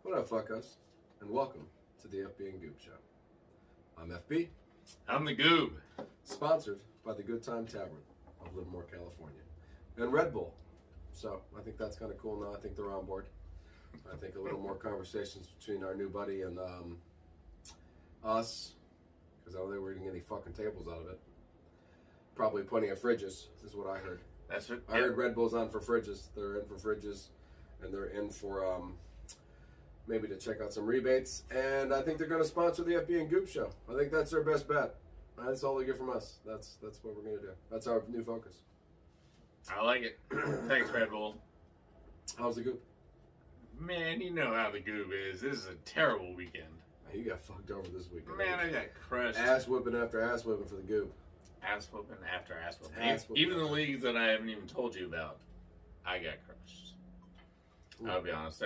What up, fuckos? And welcome to the FB and Goob Show. I'm FB. I'm the Goob. Sponsored by the Good Time Tavern of Livermore, California. And Red Bull. So I think that's kind of cool now. I think they're on board. I think a little more conversations between our new buddy and us. Because I don't think we're getting any fucking tables out of it. Probably plenty of fridges, is what I heard. That's what I heard Red Bull's on for fridges. They're in for fridges. And they're in for maybe to check out some rebates. And I think they're going to sponsor the FB and Goob Show. I think that's their best bet. That's all they get from us. That's what we're going to do. That's our new focus. I like it. Thanks, Red Bull. How's the Goob? Man, you know how the Goob is. This is a terrible weekend. You got fucked over this weekend. Man, I got crushed. Ass whipping after ass whipping for the Goob. Ass whooping after ass whooping. Ass whooping. Even the leagues that I haven't even told you about, I got crushed. I'll be honest.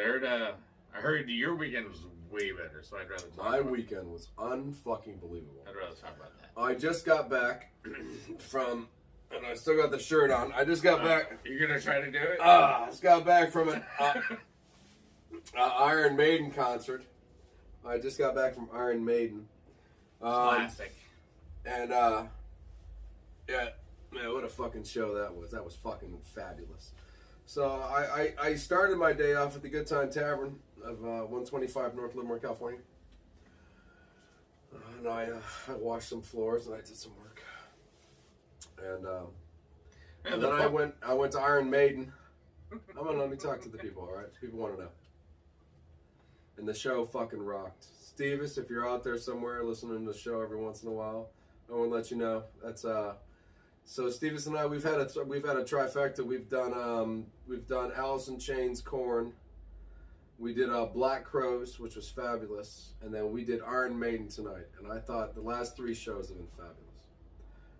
I heard your weekend was way better, so I'd rather talk My about weekend was unfucking believable. I'd rather talk about that. I just got back from, and I still got the shirt on. I just got back. You're going to try to do it? I just got back from an Iron Maiden concert. I just got back from Iron Maiden. Classic. And, yeah, man, what a fucking show that was. That was fucking fabulous. So I started my day off at the Good Time Tavern of 125 North Livermore, California. And I washed some floors and I did some work. And then I went to Iron Maiden. Let me talk to the people, all right? People want to know. And the show fucking rocked. Stevis, if you're out there somewhere listening to the show every once in a while, I want to let you know that's so Stevis and I we've had a trifecta. We've done Alice in Chains, Korn. We did Black Crows, which was fabulous, and then we did Iron Maiden tonight. And I thought the last three shows have been fabulous.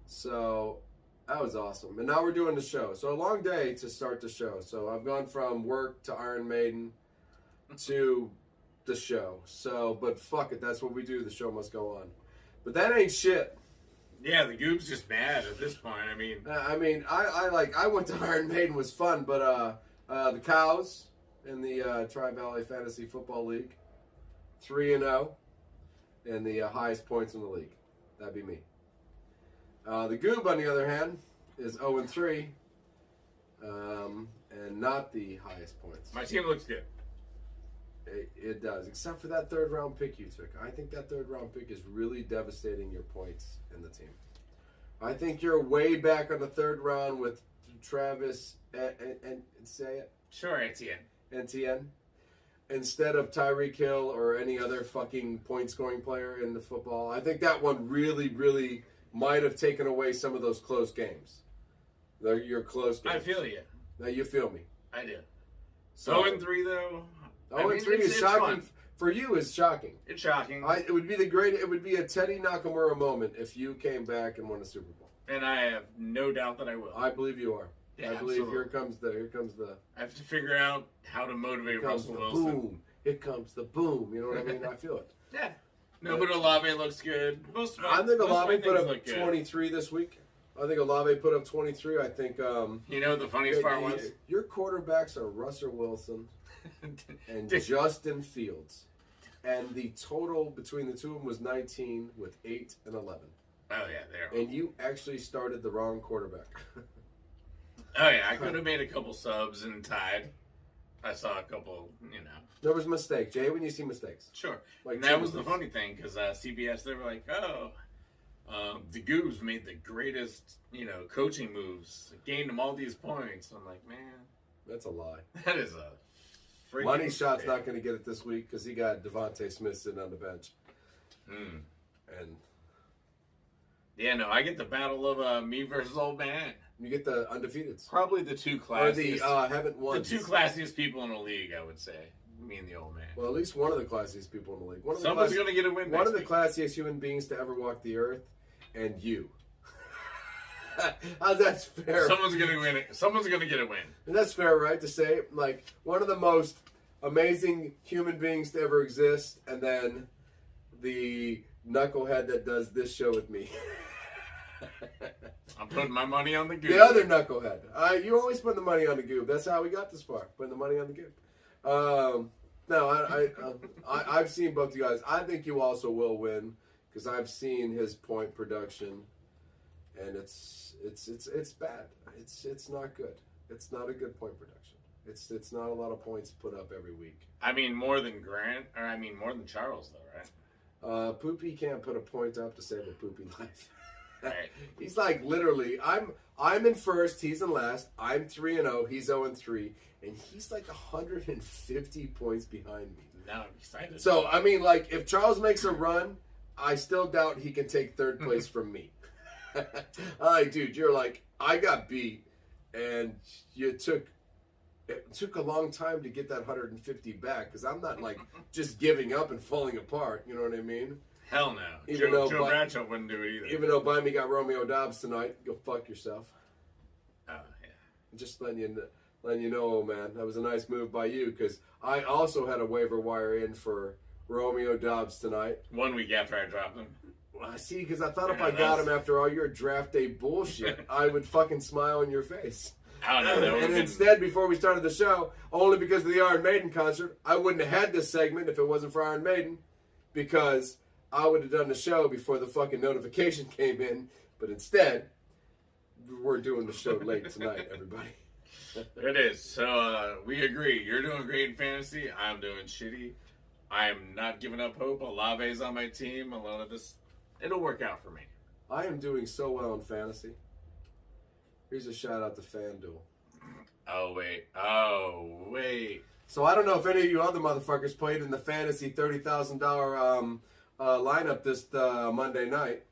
So that was awesome. And now we're doing the show. So a long day to start the show. So I've gone from work to Iron Maiden to the show. So, but fuck it, that's what we do. The show must go on. But that ain't shit. Yeah, the Goob's just mad at this point. I went to Iron Maiden, was fun, but the Cows in the Tri-Valley Fantasy Football League, 3-0, and the highest points in the league. That'd be me. The Goob, on the other hand, is 0-3, and not the highest points. My team looks good. It does, except for that third round pick you took. I think that third round pick is really devastating your points in the team. I think you're way back on the third round with Travis and say it. Sure, Etienne. Instead of Tyreek Hill or any other fucking point scoring player in the football. I think that one really, really might have taken away some of those close games. Your close games. I feel you. Now you feel me. I do. So 0-3 though. 0-3 is shocking. Fun. For you, is shocking. It's shocking. It would be a Teddy Nakamura moment if you came back and won a Super Bowl. And I have no doubt that I will. I believe you are. Yeah, I believe absolutely. here comes the. I have to figure out how to motivate Russell Wilson. Boom. Here comes the boom. You know what I mean? I feel it. Yeah. No, but Olave looks good. I think Olave put up 23 this week. I think Olave put up 23. I think. You know the funniest part was? Your quarterbacks are Russell Wilson and Justin Fields. And the total between the two of them was 19 with 8 and 11. Oh, yeah, there. And you actually started the wrong quarterback. Oh, yeah, I could have made a couple subs and tied. I saw a couple, There was mistakes. Jay, when you see mistakes. Sure. Like and that was the funny thing, because CBS, they were like, the Goobs made the greatest, coaching moves. Gained them all these points. I'm like, man. That's a lie. That is a freaking Money Shot's not going to get it this week because he got Devontae Smith sitting on the bench. And yeah, no, I get the battle of me versus old man. You get the undefeateds. Probably the two classiest. Or the haven't won. The two classiest people in the league, I would say. Me and the old man. Well, at least one of the classiest people in the league. Someone's going to get a win. One of the classiest human beings to ever walk the earth, and you. How's that fair? Someone's going to win it. Someone's going to get a win. And that's fair, right? To say, like, one of the most amazing human beings to ever exist, and then the knucklehead that does this show with me. I'm putting my money on the Goob. The other knucklehead. You always put the money on the Goob. That's how we got this far. Putting the money on the Goob. No, I've seen both you guys. I think you also will win because I've seen his point production, and it's bad. It's not good. It's not a good point production. It's not a lot of points put up every week. I mean, more than Grant, or I mean, more than Charles, though, right? Poopy can't put a point up to save a Poopy life. Right. He's like literally. I'm in first. He's in last. I'm 3-0. He's 0-3, and he's like 150 points behind me. Now I'm excited. So I mean, like, if Charles makes a run, I still doubt he can take third place from me. Like, dude, you're like, I got beat, and it took a long time to get that 150 back because I'm not like just giving up and falling apart. You know what I mean? Hell no. Even Joe though Bradshaw wouldn't do it either. Even though by me got Romeo Dobbs tonight, go fuck yourself. Oh yeah. Just letting you know, man, that was a nice move by you because I also had a waiver wire in for Romeo Dobbs tonight. 1 week after I dropped him. Well, I see, because I thought if Yeah, I got him after all your draft day bullshit, I would fucking smile on your face. I don't know. That would've And been- instead, before we started the show, only because of the Iron Maiden concert, I wouldn't have had this segment if it wasn't for Iron Maiden, because I would have done the show before the fucking notification came in. But instead, we're doing the show late tonight, everybody. It is. So we agree. You're doing great in fantasy. I'm doing shitty. I'm not giving up hope. Olave's on my team. A lot of this, it'll work out for me. I am doing so well in fantasy. Here's a shout out to FanDuel. Oh wait. So I don't know if any of you other motherfuckers played in the fantasy $30,000 lineup this Monday night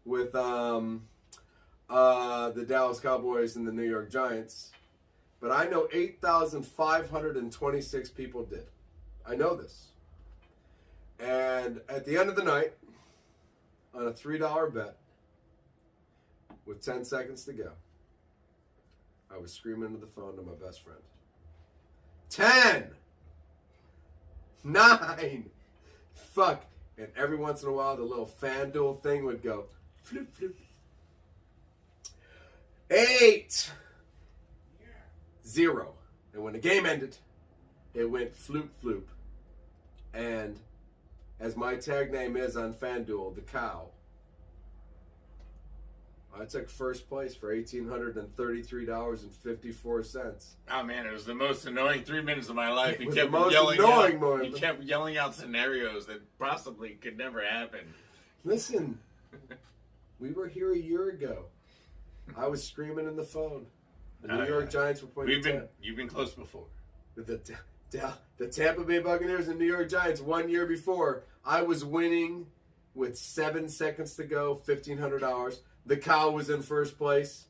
with the Dallas Cowboys and the New York Giants. But I know 8,526 people did. I know this. And at the end of the night, on a $3 bet, with 10 seconds to go, I was screaming into the phone to my best friend. 10! 9! Fuck. And every once in a while, the little FanDuel thing would go, floop, floop. 8! 0. And when the game ended, it went floop, floop. And as my tag name is on FanDuel, the cow, I took first place for $1,833.54. Oh man, it was the most annoying 3 minutes of my life. It You was kept the most yelling annoying out. moment. You kept yelling out scenarios that possibly could never happen. Listen, we were here a year ago. I was screaming in the phone. The New York Giants were playing. You've been close before. The Tampa Bay Buccaneers and New York Giants 1 year before. I was winning with 7 seconds to go, $1,500. The cow was in first place.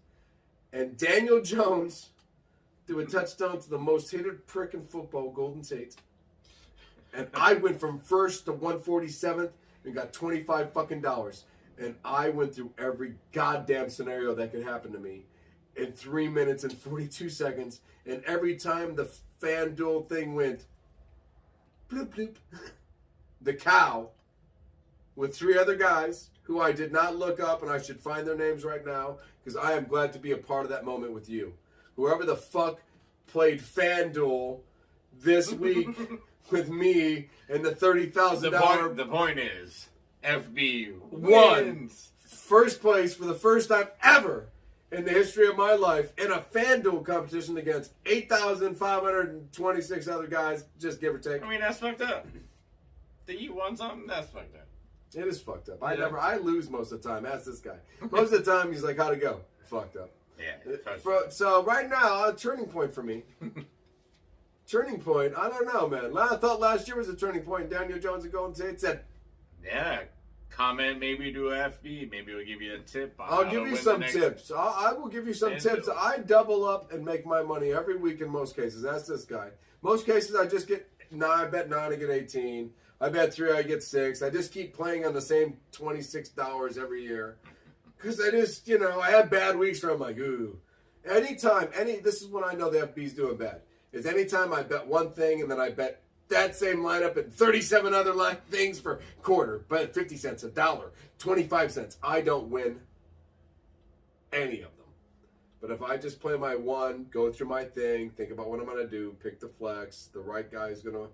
And Daniel Jones threw a touchdown to the most hated prick in football, Golden Tate. And I went from first to 147th and got $25 fucking dollars. And I went through every goddamn scenario that could happen to me in 3 minutes and 42 seconds. And every time the FanDuel thing went, bloop, bloop, the cow with 3 other guys who I did not look up, and I should find their names right now because I am glad to be a part of that moment with you. Whoever the fuck played FanDuel this week with me and the $30,000. The point is, FB Won. wins. First place for the first time ever in the history of my life in a FanDuel competition against 8,526 other guys, just give or take. I mean, that's fucked up. That you won something, that's fucked up. It is fucked up. Yeah. I lose most of the time. Ask this guy. Most of the time, he's like, how'd it go? Fucked up. Yeah. fucked up. So right now, a turning point for me. Turning point? I don't know, man. I thought last year was a turning point. Daniel Jones and Golden Tate said, Yeah. Comment, maybe do a FB. Maybe we'll give you a tip. On I'll how give to you win some the next- tips. I will give you some FanDuel. tips. I double up and make my money every week in most cases. That's this guy. Most cases, I just get 9. I bet 9, I get 18. I bet 3, I get 6. I just keep playing on the same $26 every year. Because I just, I have bad weeks where I'm like, ooh. This is when I know the FB's doing bad. Is anytime I bet one thing and then I bet that same lineup and 37 other things for quarter, but 50 cents, $1, 25 cents. I don't win any of them. But if I just play my one, go through my thing, think about what I'm going to do, pick the flex, the right guy is going to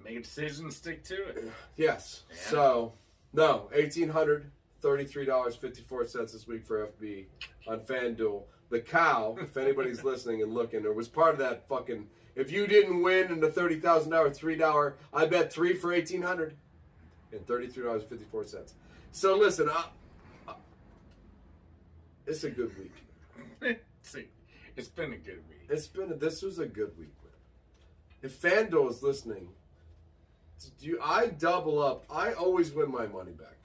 Make a decision, stick to it. Yes. Yeah. So, no, $1,833.54 this week for FB on FanDuel. The cow, if anybody's listening and looking, or was part of that fucking. If you didn't win in the $30,000 $3, I bet 3 for $1,800 and $33.54. So listen, it's a good week. It's been a good week. This was a good week. If FanDuel is listening, I double up. I always win my money back.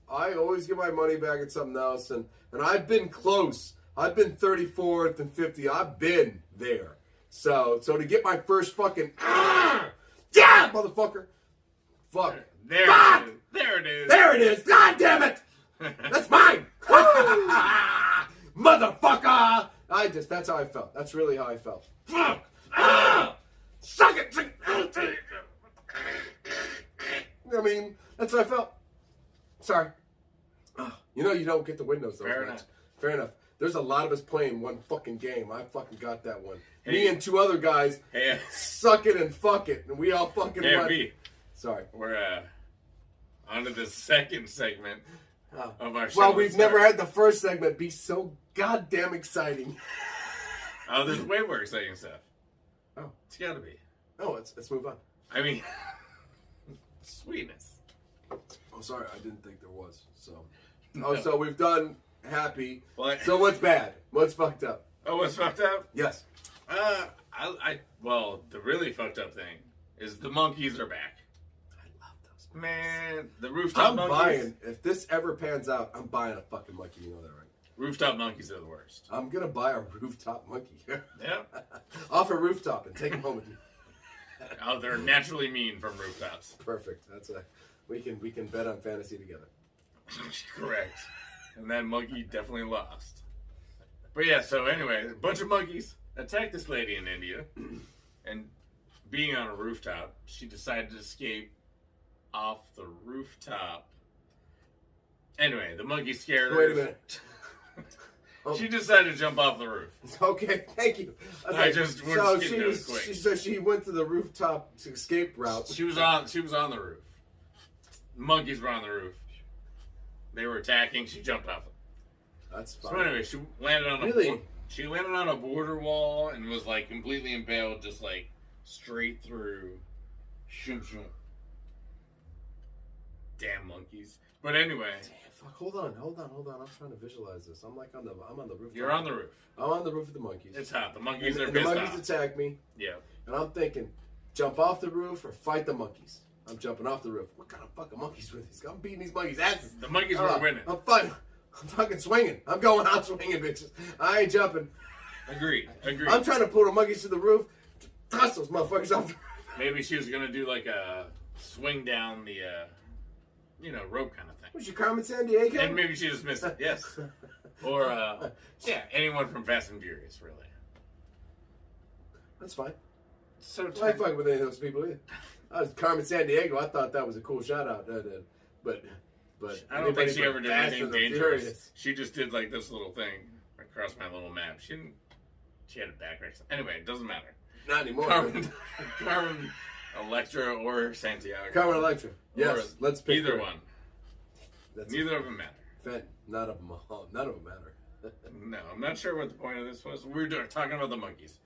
I always get my money back at something else, and I've been close. I've been 34th and 50. I've been there. So to get my first fucking yeah, motherfucker. Fuck. There Fuck! it is. There it is. There it is. God damn it. That's mine. Motherfucker. That's how I felt. That's really how I felt. Fuck. Suck it. I mean, that's how I felt. Sorry. You know you don't get the windows though. Fair enough. Fair enough. There's a lot of us playing one fucking game. I fucking got that one. Me and 2 other guys suck it and fuck it. And we all fucking won. Sorry. We're on to the second segment of our show. Well, we've never had the first segment be so goddamn exciting. Oh, there's way more exciting stuff. Oh. It's gotta be. Oh, let's move on. I mean, sweetness. Oh, sorry. I didn't think there was. So. No. Oh, so we've done happy. What? So what's bad? What's fucked up? Oh, what's fucked up? Yes. Well, the really fucked up thing is the monkeys are back. I love those. Man, the rooftop monkeys. Buying. If this ever pans out, I'm buying a fucking monkey. You know that, right? Rooftop monkeys are the worst. I'm gonna buy a rooftop monkey. Yeah. Off a rooftop and take him home with me. Oh, they're naturally mean from rooftops. Perfect. We can bet on fantasy together. Correct. And that monkey definitely lost. But yeah, so anyway, a bunch of monkeys attacked this lady in India, and being on a rooftop, she decided to escape off the rooftop. Anyway, the monkey scared her. Wait a minute. She decided to jump off the roof. Okay, thank you. Okay. So she went to the rooftop escape route. She was on the roof. The monkeys were on the roof. They were attacking. She jumped off it. That's fine. So anyway, she landed on she landed on a border wall and was like completely impaled, just like straight through. Shum shum. Damn monkeys. But anyway. Damn, fuck, hold on. I'm trying to visualize this. I'm on the roof. You're on the roof. I'm on the roof of the monkeys. It's hot. The monkeys are and pissed the monkeys off. attack me. Yeah. And I'm thinking, jump off the roof or fight the monkeys. I'm jumping off the roof. What kind of fucking monkeys were these? I'm beating these monkeys' asses. The monkeys were winning. I'm fucking swinging. I'm going out swinging, bitches. I ain't jumping. Agreed. I'm trying to pull the monkeys to the roof. Toss those motherfuckers off the roof. Maybe she was going to do like a swing down the, rope kind of thing. Was you Carmen Sandiego? And maybe she just missed it. Yes. Or, anyone from Fast and Furious, really. That's fine. So I ain't fucking with any of those people either. I was Carmen Sandiego. I thought that was a cool shout out. But I don't think she ever did anything dangerous. Furious. She just did like this little thing across my little map. She had a back race. Anyway, it doesn't matter. Not anymore. Carmen Electra or Santiago. Carmen Electra. Yes, let's pick either her. one. Neither of them matter. None of them matter. No, I'm not sure what the point of this was. We were talking about the monkeys.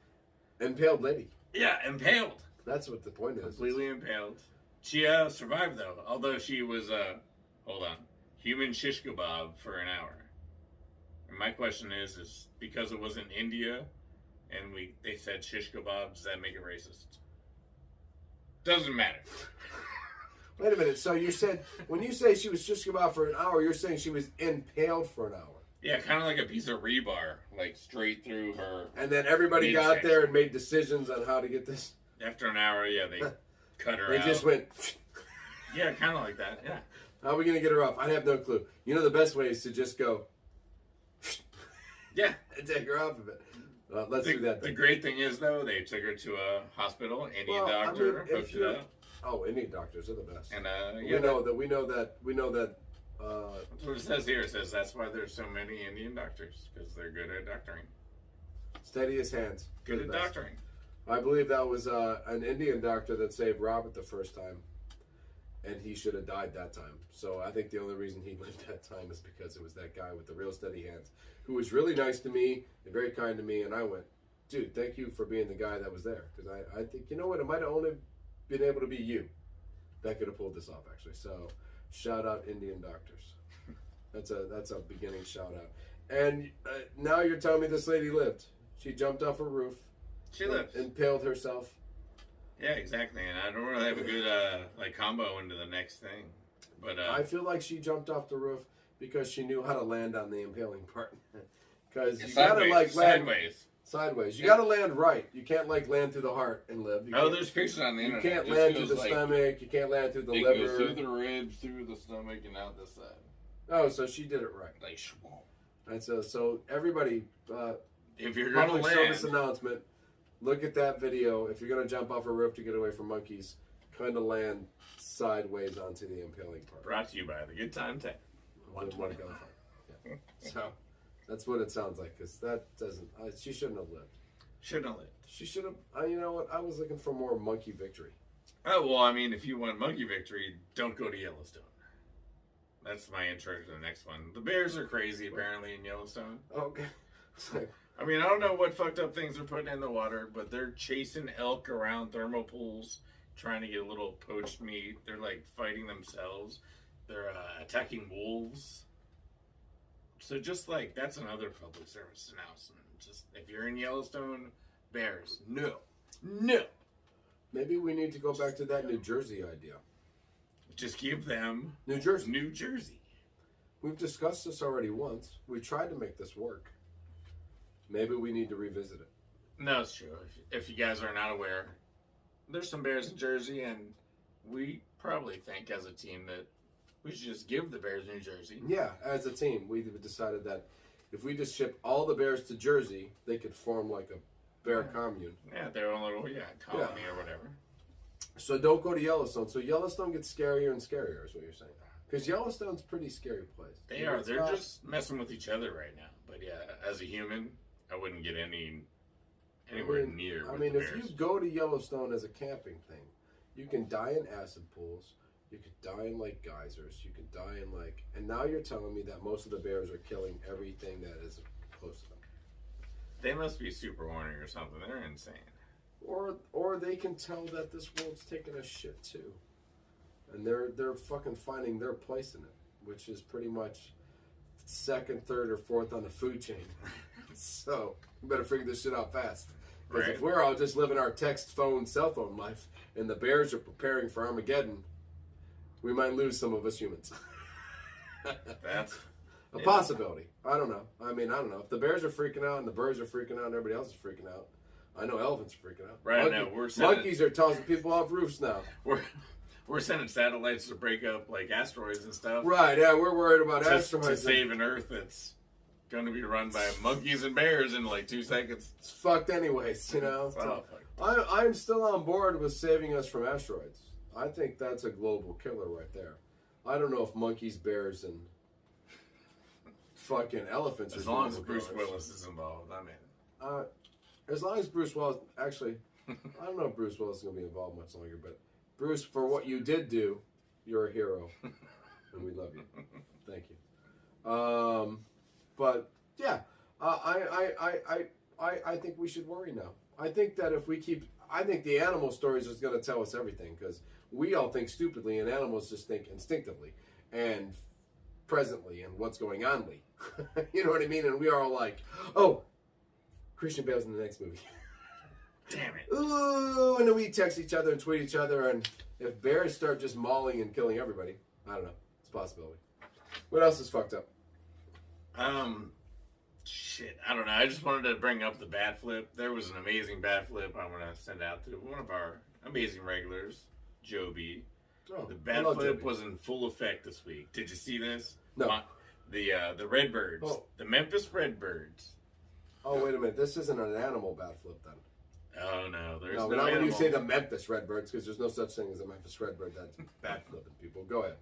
Impaled lady. Yeah, impaled. That's what the point is. Completely impaled. She survived though, although she was human shish kebab for an hour. And my question is because it was in India, and they said shish kebab, does that make it racist? Doesn't matter. Wait a minute. So you said when you say she was shish kebab for an hour, you're saying she was impaled for an hour. Yeah, kind of like a piece of rebar, like straight through her. And then everybody got there and made decisions on how to get this. After an hour, yeah, they cut her out. They just went. Yeah, kind of like that. Yeah. How are we gonna get her off? I have no clue. You know, the best way is to just go. Yeah. And take her off of it. Let's do that. The great thing is, though, they took her to a hospital. Indian doctor hooked it up. Oh, Indian doctors are the best. And we know that. That's what it says here. It says that's why there's so many Indian doctors, because they're good at doctoring. Steady as hands. Good at doctoring. I believe that was an Indian doctor that saved Robert the first time, and he should have died that time. So I think the only reason he lived that time is because it was that guy with the real steady hands who was really nice to me and very kind to me. And I went, dude, thank you for being the guy that was there. Because I think, you know what, it might have only been able to be you that could have pulled this off, actually. So shout out Indian doctors. That's a beginning shout out. And now you're telling me this lady lived. She jumped off a roof. She lived. Impaled herself. Yeah, exactly. And I don't really have a good combo into the next thing. But I feel like she jumped off the roof because she knew how to land on the impaling part. Because you gotta like land sideways. You gotta land right. You can't like land through the heart and live. There's pictures on the internet. You can't land through the stomach. You can't land through the liver. It goes through the ribs, through the stomach, and out this side. Oh, so she did it right. Like, and so everybody, if you're gonna public land, service announcement. Look at that video. If you're gonna jump off a roof to get away from monkeys, kind of land sideways onto the impaling part. Brought to you by the Good Time 10. 120. Yeah. So that's what it sounds like. Because that doesn't. She shouldn't have lived. Shouldn't have lived. She should have. You know what? I was looking for more monkey victory. Oh well, I mean, if you want monkey victory, don't go to Yellowstone. That's my intro to the next one. The bears are crazy apparently in Yellowstone. Okay. I mean, I don't know what fucked up things they're putting in the water, but they're chasing elk around thermal pools, trying to get a little poached meat. They're like fighting themselves. They're attacking wolves. So just like, that's another public service announcement. Just, if you're in Yellowstone, bears, no. Maybe we need to go back to that New Jersey idea. Just give them New Jersey. New Jersey. We've discussed this already once. We tried to make this work. Maybe we need to revisit it. No, it's true. If you guys are not aware, there's some bears in Jersey, and we probably think as a team that we should just give the bears New Jersey. Yeah, as a team, we decided that if we just ship all the bears to Jersey, they could form like a bear commune. Yeah, their own little colony or whatever. So don't go to Yellowstone. So Yellowstone gets scarier and scarier, is what you're saying. Because Yellowstone's a pretty scary place. They are. They're just messing with each other right now. But yeah, as a human, I wouldn't get anywhere near. I mean, if you go to Yellowstone as a camping thing, you can die in acid pools. You could die in like geysers. You could die in like, and now you're telling me that most of the bears are killing everything that is close to them. They must be super horny or something. They're insane. Or they can tell that this world's taking a shit too, and they're fucking finding their place in it, which is pretty much second, third, or fourth on the food chain. So we better figure this shit out fast. Because if we're all just living our text, phone, cell phone life, and the bears are preparing for Armageddon, we might lose some of us humans. That's a possibility. I don't know. I mean, I don't know. If the bears are freaking out and the birds are freaking out and everybody else is freaking out, I know elephants are freaking out. Right now, monkeys are tossing people off roofs now. We're sending satellites to break up like asteroids and stuff. Right, yeah, we're worried about asteroids. To save an Earth that's going to be run by monkeys and bears in like 2 seconds. It's fucked anyways, you know? I'm still on board with saving us from asteroids. I think that's a global killer right there. I don't know if monkeys, bears, and fucking elephants as long as Bruce Willis is involved, I'm in. As long as Bruce Willis, actually, I don't know if Bruce Willis is going to be involved much longer, but Bruce, for what you did do, you're a hero, and we love you. Thank you. But yeah, I think we should worry now. I think that if we keep, I think the animal stories is going to tell us everything, because we all think stupidly, and animals just think instinctively and presently, and what's going only. You know what I mean? And we are all like, oh, Christian Bale's in the next movie. Damn it. Ooh, and then we text each other and tweet each other, and if bears start just mauling and killing everybody, I don't know. It's a possibility. What else is fucked up? Shit, I don't know. I just wanted to bring up the bat flip. There was an amazing bat flip I want to send out to one of our amazing regulars, Joby. Oh, the bat flip was in full effect this week. Did you see this? No. The Redbirds. Oh. The Memphis Redbirds. Oh, wait a minute. This isn't an animal bat flip, then. Oh, no. There's no not when you say the Memphis Redbirds, because there's no such thing as a Memphis Redbird that's bat flipping people. Go ahead.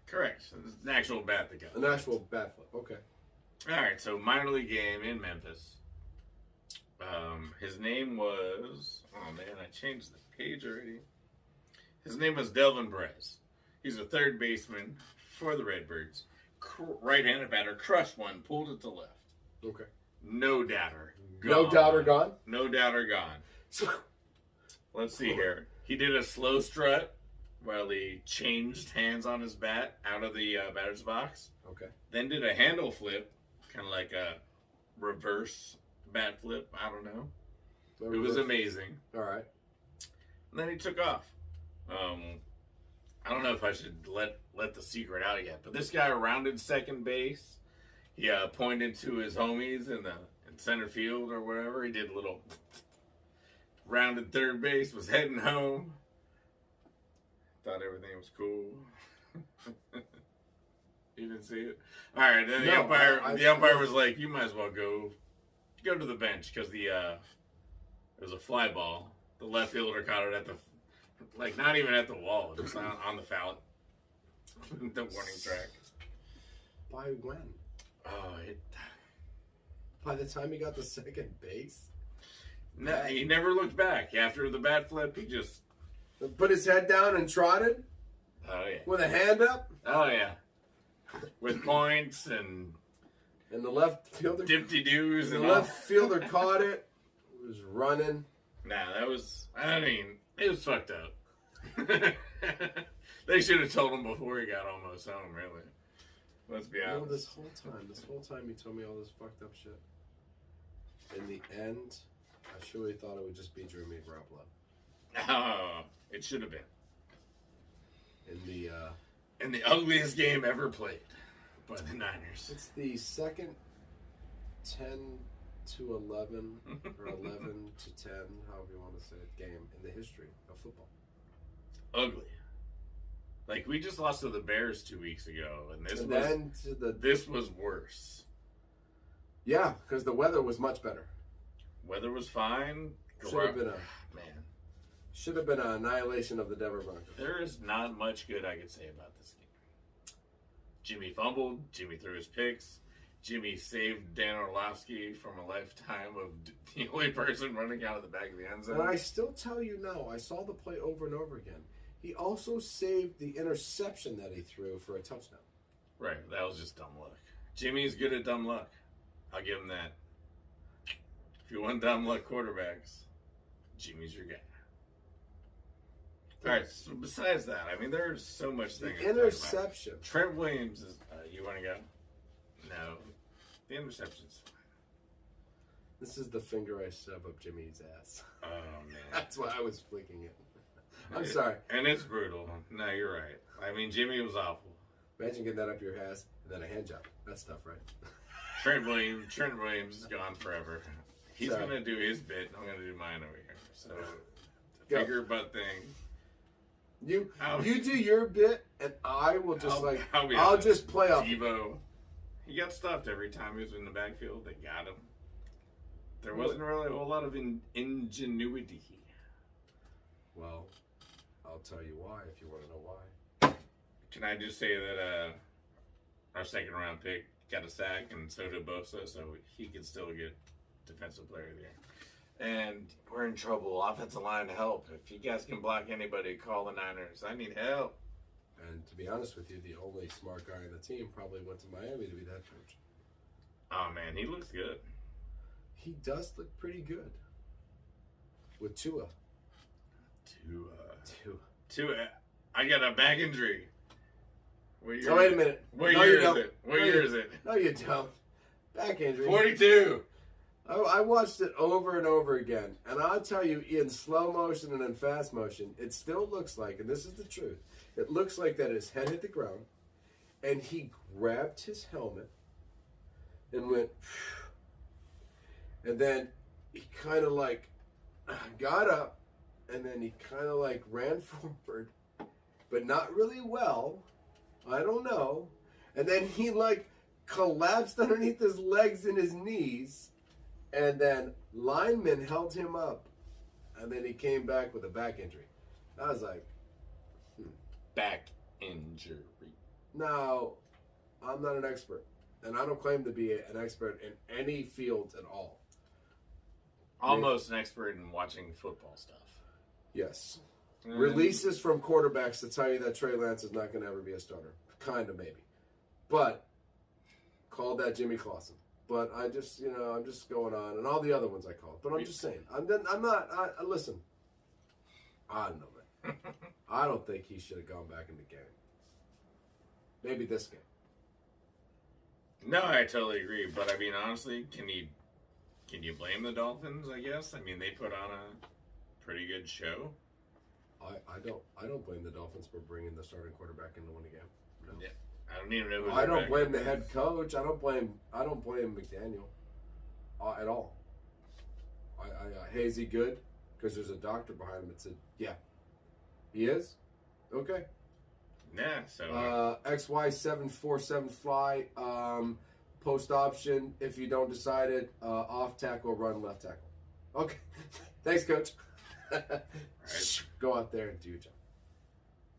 Correct. It's an actual bat that goes. An actual bat flip. Okay. All right. So, minor league game in Memphis. His name was... Oh, man, I changed the page already. His name was Delvin Perez. He's a third baseman for the Redbirds. Right-handed batter, crushed one, pulled it to left. Okay. No doubter. Gone. No doubter gone? No doubter gone. Let's see here. He did a slow strut while he changed hands on his bat out of the batter's box. Okay. Then did a handle flip, kind of like a reverse bat flip. I don't know. It was amazing. All right. And then he took off. I don't know if I should let the secret out yet, but this guy rounded second base. He pointed to his homies in center field or wherever. He did a little rounded third base, was heading home. Thought everything was cool. You didn't see it? All right, then the umpire was like, "You might as well go to the bench," because it was a fly ball. The left fielder caught it at the not even at the wall, just on the foul, the warning track. By when? Oh, By the time he got to second base? No, he never looked back. After the bat flip, he just put his head down and trotted? Oh, yeah. With a hand up? Oh, yeah. With points and the left fielder... Dipty-doos and the left fielder caught it. Was running. Nah, it was fucked up. They should have told him before he got almost home, really. Let's be honest. This whole time you told me all this fucked up shit. In the end, I surely thought it would just be Drew Garoppolo. Oh, it should have been. In the ugliest game ever played by the Niners. It's the second 10-11 or 11-10, however you want to say it, game in the history of football. Ugly. Like, we just lost to the Bears 2 weeks ago, and this was worse. Yeah, because the weather was much better. Weather was fine. Should have been an annihilation of the Denver Broncos. There is not much good I could say about this game. Jimmy fumbled. Jimmy threw his picks. Jimmy saved Dan Orlovsky from a lifetime of the only person running out of the back of the end zone. And I still tell you now, I saw the play over and over again. He also saved the interception that he threw for a touchdown. Right, that was just dumb luck. Jimmy's good at dumb luck. I'll give him that. If you want dumb luck quarterbacks, Jimmy's your guy. All right, so besides that, I mean, there's so much things. The interception. Trent Williams is... you want to go? No. The interception's fine. This is the finger I shove up Jimmy's ass. Oh, man. That's why I was flicking it. I'm sorry. And it's brutal. No, you're right. I mean, Jimmy was awful. Imagine getting that up your ass and then a hand job. That's tough, right? Trent Williams is gone forever. He's going to do his bit. I'm going to do mine over here. So, the finger butt thing. You do your bit, and I will just I'll just play off. Devo, he got stuffed every time he was in the backfield. They got him. There wasn't really a whole lot of ingenuity. Well, I'll tell you why if you want to know why. Can I just say that our second round pick got a sack, and so did Bosa, so he can still get Defensive Player of the Year. And we're in trouble. Offensive line help. If you guys can block anybody, call the Niners. I need help. And to be honest with you, the only smart guy on the team probably went to Miami to be the head coach. Oh, man, he looks good. He does look pretty good. With Tua. Tua. I got a back injury. Wait a minute. What year is it? No, you don't. Back injury. 42. I watched it over and over again, and I'll tell you, in slow motion and in fast motion, it still looks like, and this is the truth, it looks like that his head hit the ground, and he grabbed his helmet and went, and then he kind of like got up, and then he kind of like ran forward, but not really well. I don't know. And then he like collapsed underneath his legs and his knees. And then linemen held him up. And then he came back with a back injury. I was like, Back injury. Now, I'm not an expert. And I don't claim to be an expert in any field at all. Almost an expert in watching football stuff. Yes. Releases from quarterbacks to tell you that Trey Lance is not going to ever be a starter. Kind of, maybe. But, called that Jimmy Clausen. But I'm just going on. And all the other ones I called. But I'm just saying. Listen. I don't know, man. I don't think he should have gone back in the game. Maybe this game. No, I totally agree. But, I mean, honestly, can you blame the Dolphins, I guess? I mean, they put on a pretty good show. I don't blame the Dolphins for bringing the starting quarterback in to win a game. No. Yeah. I don't even know who. I don't blame the head coach. I don't blame McDaniel at all. Hey, is he good? Because there's a doctor behind him that said, yeah, he is. Okay. Yeah. So XY747 fly. Post option. If you don't decide it, off tackle, run left tackle. Okay. Thanks, coach. Right. Go out there and do your job.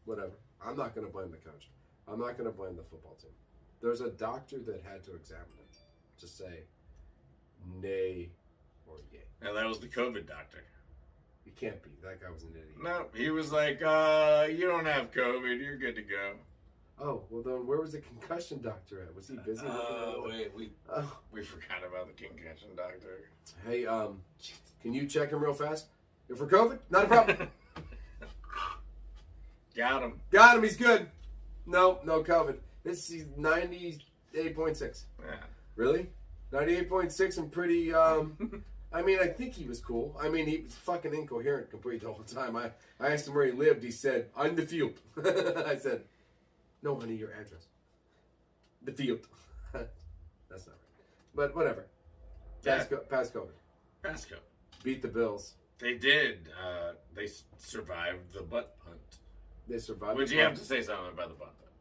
Whatever. I'm not going to blame the coach. I'm not going to blame the football team. There's a doctor that had to examine it to say nay or yay. Now that was the COVID doctor. He can't be. That guy was an idiot. No, he was like, you don't have COVID. You're good to go. Oh, well then where was the concussion doctor at? Was he busy? We forgot about the concussion doctor. Hey, can you check him real fast? If for COVID, not a problem. Got him. Got him. He's good. No COVID. This is 98.6. Yeah. Really? 98.6 and pretty. I mean, I think he was cool. I mean, he was fucking incoherent completely the whole time. I asked him where he lived. He said, "On the field." I said, "No, honey, your address." The field. That's not right. But whatever. Pass COVID. Pass COVID. Beat the Bills. They did. They survived the butt punt. They survived. Would you have to say something about the butt punt?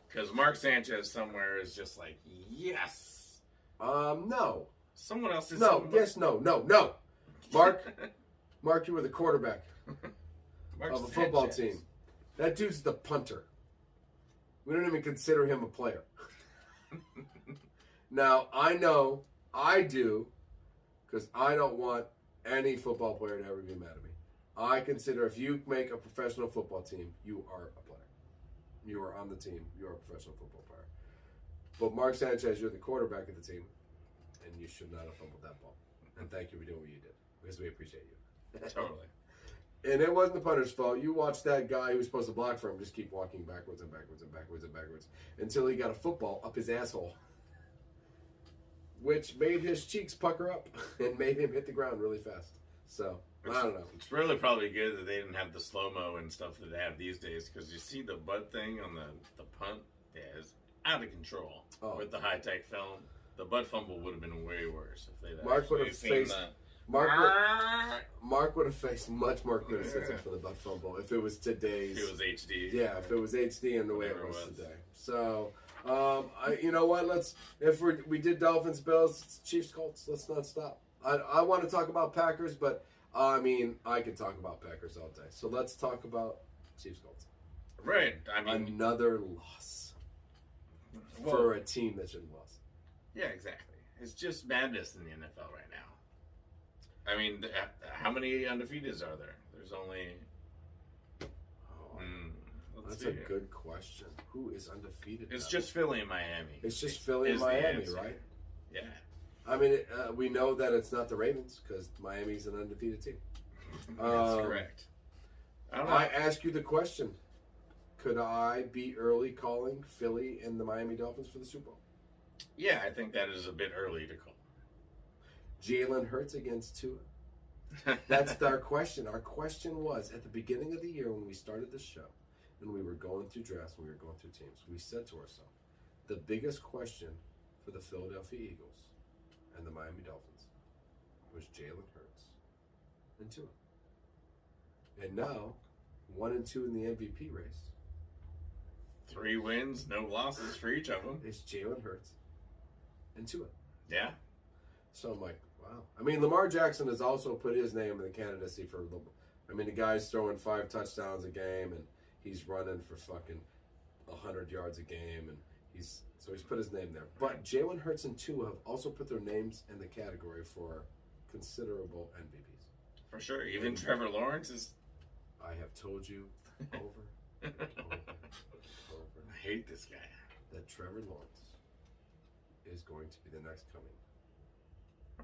Because Mark Sanchez somewhere is just like, yes. No. Someone else is. No. Yes. No. Mark, you were the quarterback of a football team. That dude's the punter. We don't even consider him a player. Now, I know, I do, because I don't want any football player to ever be mad at me. I consider if you make a professional football team, you are a player. You are on the team. You are a professional football player. But Mark Sanchez, you're the quarterback of the team, and you should not have fumbled that ball. And thank you for doing what you did, because we appreciate you. Totally. And it wasn't the punter's fault. You watched that guy who was supposed to block for him just keep walking backwards and backwards and backwards and backwards until he got a football up his asshole, which made his cheeks pucker up and made him hit the ground really fast. So, I don't know. It's really probably good that they didn't have the slow-mo and stuff that they have these days, because you see the butt thing on the punt is out of control with the high-tech film. The butt fumble would have been way worse if they'd Mark would have faced that. Mark would have faced much more criticism for the butt fumble if it was today's. If it was HD. Yeah, if it was HD and the way it was today. So, you know what? We did Dolphins, Bills, Chiefs, Colts. Let's not stop. I want to talk about Packers, but I mean, I could talk about Packers all day. So let's talk about Chiefs, Colts. Right. I mean, another loss for a team that shouldn't have lost. Yeah, exactly. It's just madness in the NFL right now. I mean, how many undefeateds are there? There's only. That's a good question. Who is undefeated? It's just Philly and Miami. It's just Philly and Miami, right? Yeah. I mean, we know that it's not the Ravens because Miami's an undefeated team. That's correct. I ask you the question: could I be early calling Philly and the Miami Dolphins for the Super Bowl? Yeah, I think that is a bit early to call. Jalen Hurts against Tua. That's our question. Our question was at the beginning of the year when we started the show and we were going through drafts and we were going through teams, we said to ourselves, the biggest question for the Philadelphia Eagles and the Miami Dolphins was Jalen Hurts and Tua. And now, 1 and 2 in the MVP race. 3 wins, no losses for each of them. It's Jalen Hurts and Tua. Yeah. So I'm like, wow. I mean, Lamar Jackson has also put his name in the candidacy for. I mean, the guy's throwing 5 touchdowns a game, and he's running for fucking 100 yards a game, and he's put his name there. But Jalen Hurts and Tua have also put their names in the category for considerable MVPs. For sure. Even Trevor Lawrence is. I have told you over and over. I hate this guy. That Trevor Lawrence is going to be the next coming.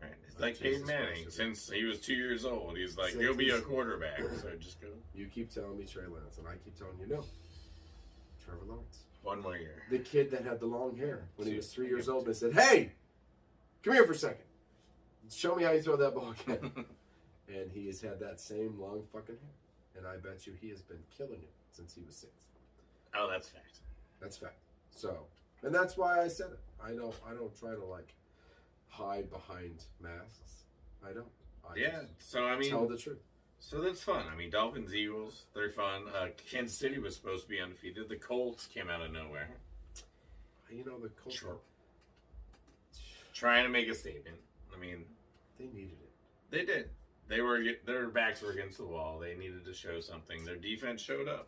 Right. It's like Peyton Manning. Since he was 2 years old, he's like, he'll be a quarterback. So just go. You keep telling me Trey Lance, and I keep telling you no. Trevor Lawrence. 1 more year. The kid that had the long hair when he was 3 years old, and they said, "Hey, come here for a second. Show me how you throw that ball again." And he has had that same long fucking hair. And I bet you he has been killing it since he was 6. Oh, that's fact. That's fact. So, and that's why I said it. I don't try to like hide behind masks. I don't. I just so I mean, tell the truth. So that's fun. I mean, Dolphins, Eagles, they're fun. Kansas City was supposed to be undefeated. The Colts came out of nowhere. You know, the Colts trying to make a statement. I mean, they needed it. They did. Their backs were against the wall. They needed to show something. Their defense showed up.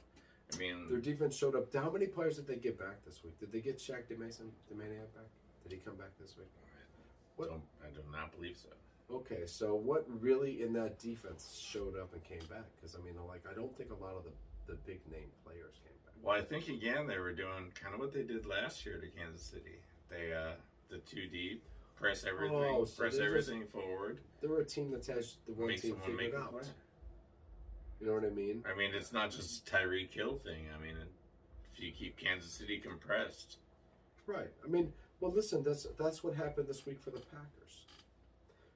I mean, their defense showed up. How many players did they get back this week? Did they get Shaq DeMason, the Maniac, back? Did he come back this week? I do not believe so. Okay, so what really in that defense showed up and came back? Because I mean, like, I don't think a lot of the big name players came back. Well, I think again they were doing kind of what they did last year to Kansas City. They the 2 deep. Press everything. Press everything forward. They were a team that has the one team figured out. Play. You know what I mean? I mean, it's not just a Tyreek Hill thing. I mean, if you keep Kansas City compressed, right? I mean, well, listen, that's what happened this week for the Packers.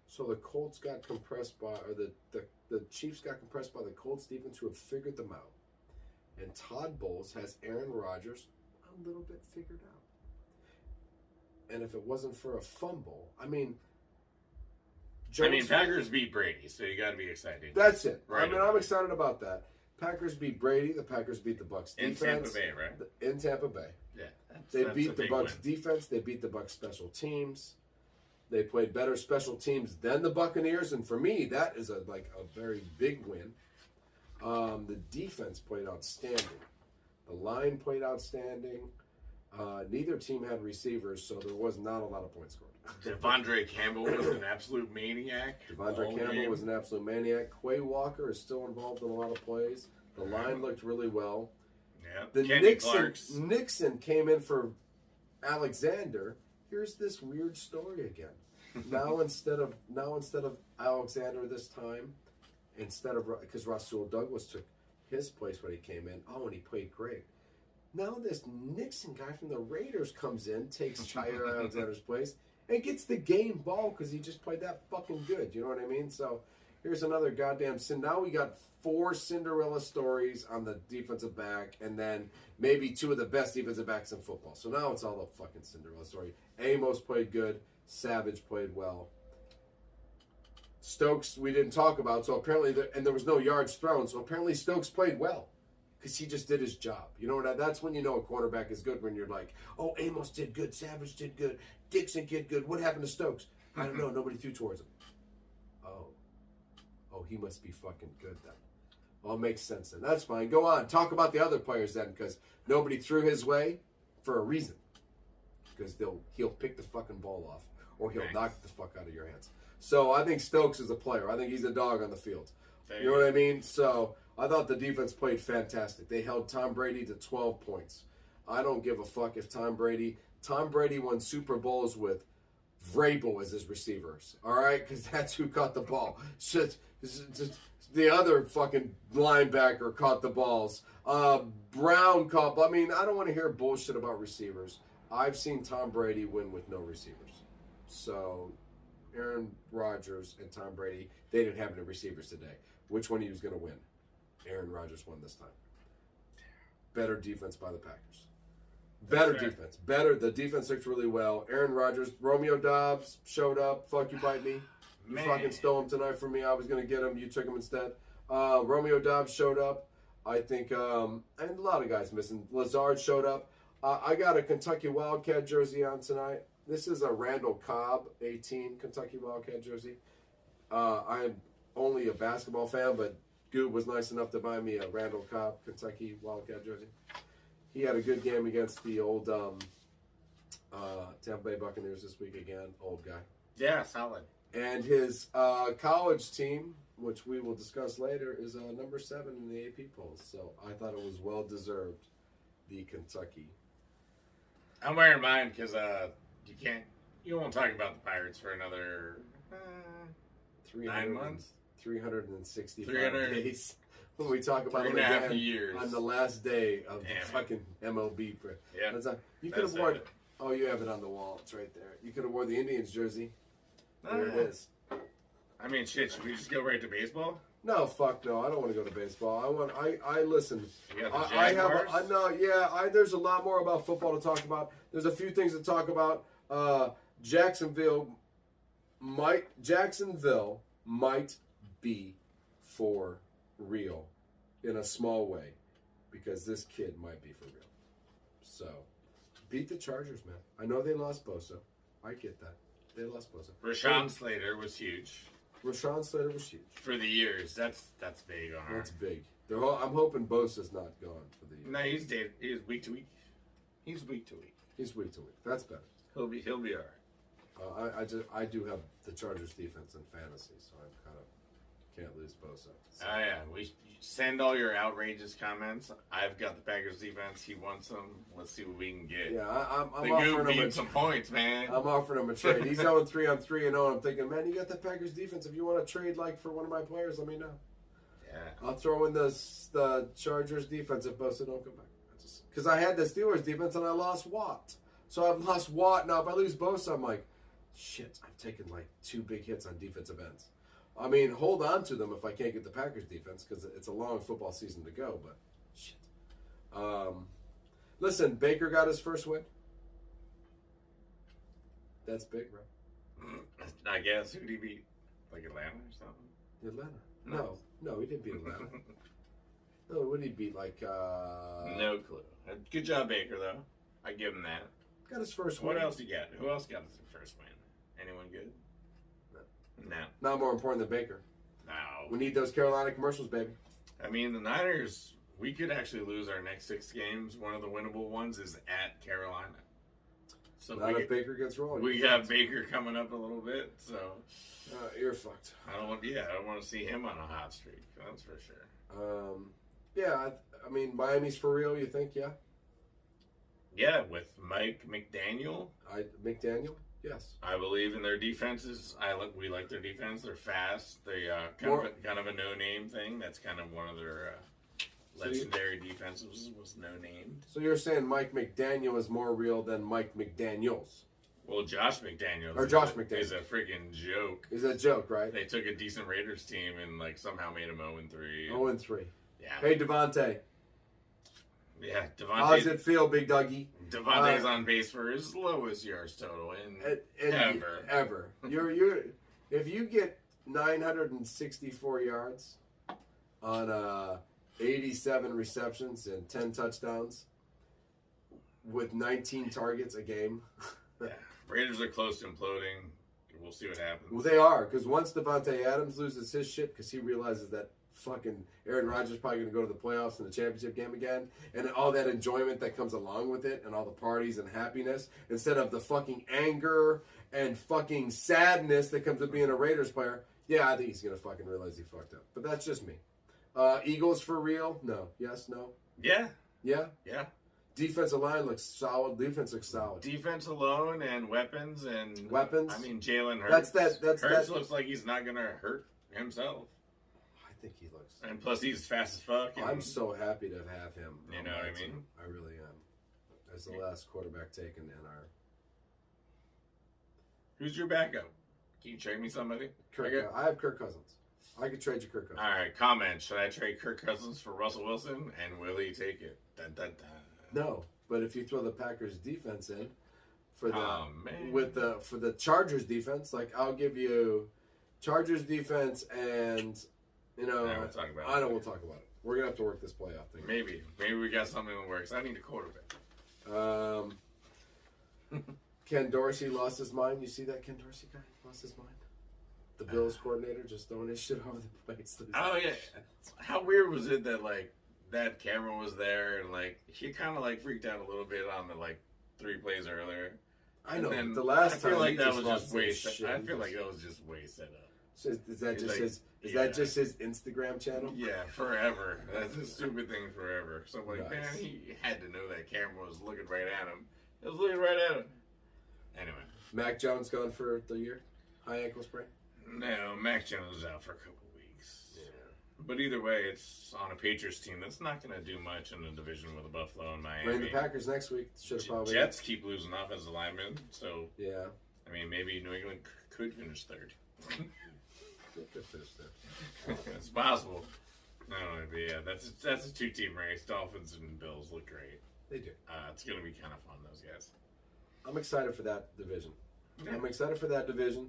So the Colts got compressed by, or the Chiefs got compressed by the Colts defense, who have figured them out, and Todd Bowles has Aaron Rodgers a little bit figured out. And if it wasn't for a fumble, I mean, Packers beat Brady, so you got to be excited. That's it. Right. I mean, I'm excited about that. Packers beat Brady. The Packers beat the Bucs defense. In Tampa Bay, right? In Tampa Bay. Yeah. They beat the Bucs defense. They beat the Bucs special teams. They played better special teams than the Buccaneers, and for me, that is a very big win. The defense played outstanding. The line played outstanding. Neither team had receivers, so there was not a lot of points scored. Devondre Campbell was an absolute maniac. Devondre Campbell was an absolute maniac. Quay Walker is still involved in a lot of plays. The line looked really well. Yeah. The Nixon came in for Alexander. Here's this weird story again. Now instead of Alexander this time, because Rasul Douglas took his place when he came in. Oh, and he played great. Now this Nixon guy from the Raiders comes in, takes Jair Alexander's place, and gets the game ball because he just played that fucking good. You know what I mean? So here's another goddamn sin. Now we got 4 Cinderella stories on the defensive back, and then maybe 2 of the best defensive backs in football. So now it's all a fucking Cinderella story. Amos played good. Savage played well. Stokes we didn't talk about, so apparently there was no yards thrown, so apparently Stokes played well. Because he just did his job. You know what? That's when you know a quarterback is good, when you're like, oh, Amos did good, Savage did good, Dixon did good. What happened to Stokes? I don't know. Nobody threw towards him. Oh, he must be fucking good then. Well, it makes sense then. That's fine. Go on. Talk about the other players then, because nobody threw his way for a reason. Because he'll pick the fucking ball off, or he'll knock the fuck out of your hands. So I think Stokes is a player. I think he's a dog on the field. You know what I mean? So I thought the defense played fantastic. They held Tom Brady to 12 points. I don't give a fuck if Tom Brady won Super Bowls with Vrabel as his receivers. All right? Because that's who caught the ball. Just the other fucking linebacker caught the balls. Brown caught. I mean, I don't want to hear bullshit about receivers. I've seen Tom Brady win with no receivers. So Aaron Rodgers and Tom Brady, they didn't have any receivers today. Which one of you was going to win? Aaron Rodgers won this time. Better defense by the Packers. Better defense. The defense looked really well. Aaron Rodgers, Romeo Doubs showed up. Fuck you, bite me. You fucking stole him tonight from me. I was going to get him. You took him instead. Romeo Doubs showed up. I think, and a lot of guys missing. Lazard showed up. I got a Kentucky Wildcat jersey on tonight. This is a Randall Cobb 18 Kentucky Wildcat jersey. I'm only a basketball fan, but Goob was nice enough to buy me a Randall Cobb Kentucky Wildcat jersey. He had a good game against the old Tampa Bay Buccaneers this week again. Old guy. Yeah, solid. And his college team, which we will discuss later, is number 7 in the AP polls. So I thought it was well deserved. The Kentucky. I'm wearing mine because you won't talk about the Pirates for another 9 months, 365 300 days. When we talk about it 3.5 again years on the last day of the fucking MLB. Yeah, you could have worn. Oh, you have it on the wall. It's right there. You could have worn the Indians jersey. There it is. I mean, shit. Should we just go right to baseball? No, fuck no. I don't want to go to baseball. I listen. You got the I Jaguars? there's a lot more about football to talk about. There's a few things to talk about. Jacksonville might be for real in a small way because this kid might be for real. So, beat the Chargers, man. I know they lost Bosa. I get that. They lost Bosa. Rashawn Slater was huge. Rashawn Slater was huge. For the years. That's big on her. That's big. I'm hoping Bosa's not gone for the year. No, he's dead. He's week to week. He's week to week. He's week to week. That's better. He'll be all right. I do have the Chargers defense in fantasy, so I'm kind of can't lose Bosa. So. Oh yeah, we send all your outrageous comments. I've got the Packers defense. He wants them. Let's see what we can get. Yeah, I'm the offering Goob him needs some points, man. I'm offering him a trade. He's going 3 on 3 and 0. I'm thinking, man, you got the Packers defense. If you want to trade like for one of my players, let me know. Yeah, I'll throw in the Chargers defense if Bosa don't come back. Because I had the Steelers defense and I lost Watt. So I've lost Watt. Now if I lose Bosa, I'm like, shit, I've taken like 2 big hits on defensive ends. I mean, hold on to them if I can't get the Packers defense because it's a long football season to go, but shit. Listen, Baker got his first win. That's big, bro. I guess. Who'd he beat? Like Atlanta or something? Atlanta. No, he didn't beat Atlanta. No, what did he beat? Like, no clue. Good job, Baker, though. I give him that. Got his first win. What else you got? Who else got his first win? Anyone good? No. Not more important than Baker. No. We need those Carolina commercials, baby. I mean, the Niners, we could actually lose our next 6 games. One of the winnable ones is at Carolina. So Not if Baker gets rolling. We got Baker coming up a little bit, so you're fucked. I don't want to see him on a hot streak. That's for sure. Yeah, I mean, Miami's for real. You think? Yeah. Yeah, with Mike McDaniel. McDaniel. Yes. I believe in their defenses. We like their defense. They're fast. They kind of a no-name thing. That's kind of one of their legendary defenses was no-named. So you're saying Mike McDaniel is more real than Mike McDaniels? Well, Josh McDaniels is a freaking joke. Is a joke, right? They took a decent Raiders team and somehow made them 0-3. 0-3. Yeah. Hey, Devontae. Yeah, Devontae. How does it feel, Big Dougie? Devontae's on pace for his lowest yards total ever. You're if you get 964 yards on 87 receptions and 10 touchdowns with 19 targets a game. Yeah, Raiders are close to imploding. We'll see what happens. Well, they are, because once Devontae Adams loses his shit because he realizes that fucking Aaron Rodgers probably going to go to the playoffs and the championship game again, and all that enjoyment that comes along with it, and all the parties and happiness, instead of the fucking anger and fucking sadness that comes with being a Raiders player. Yeah, I think he's going to fucking realize he fucked up. But that's just me. Eagles for real? No. Yes, no? Yeah. Yeah? Yeah. Defensive line looks solid. Defense looks solid. Defense alone and weapons. I mean, Jalen Hurts. Hurts looks like he's not going to hurt himself. I think he looks. And plus, he's fast as fuck. I'm so happy to have him. You know what I mean? I really am. As the last quarterback taken in our. Who's your backup? Can you trade me somebody? I have Kirk Cousins. I could trade you Kirk Cousins. All right, comment. Should I trade Kirk Cousins for Russell Wilson? And will he take it? Dun, dun, dun. No, but if you throw the Packers defense in for the Chargers defense, like I'll give you Chargers defense and we'll talk about I know we'll talk about it. We're gonna have to work this playoff thing. Maybe we got something that works. I need a quarterback. Ken Dorsey lost his mind. You see that Ken Dorsey guy lost his mind? The Bills coordinator just throwing his shit over the place. Oh yeah, how weird was it that that camera was there and he kind of freaked out a little bit on the 3 plays earlier, I know. And The last I feel time like he that just was lost just way. his shit. I feel like that was just way set up. So is that He's just like, his? Is yeah. that just his Instagram channel? Yeah, forever. That's a stupid thing forever. So I'm like, Nice. man, he had to know that camera was looking right at him. It was looking right at him. Anyway. Mac Jones gone for the year. High ankle sprain. No, Mac Jones is out for a couple weeks. Yeah. But either way, it's on a Patriots team that's not going to do much in the division with the Buffalo and Miami. Playing the Packers next week. Should have probably. Jets keep losing offensive linemen, so Yeah. I mean, maybe New England could finish third. Good finish there. It's possible. No, but yeah, that's a two-team race. Dolphins and Bills look great. They do. It's going to be kind of fun, those guys. I'm excited for that division. Yeah. I'm excited for that division.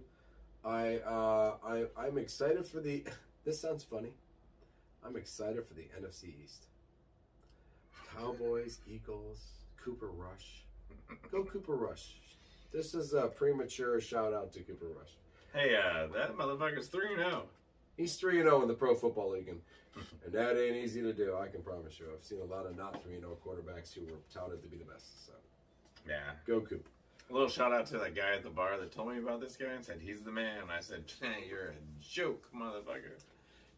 I'm excited for the. This sounds funny. I'm excited for the NFC East. Cowboys, Eagles, Cooper Rush. Go Cooper Rush. This is a premature shout out to Cooper Rush. Hey, that motherfucker's 3-0. He's 3-0 in the Pro Football League, and that ain't easy to do. I can promise you. I've seen a lot of not 3-0 quarterbacks who were touted to be the best. So Yeah. go Coop. A little shout out to that guy at the bar that told me about this guy and said he's the man. I said, you're a joke, motherfucker.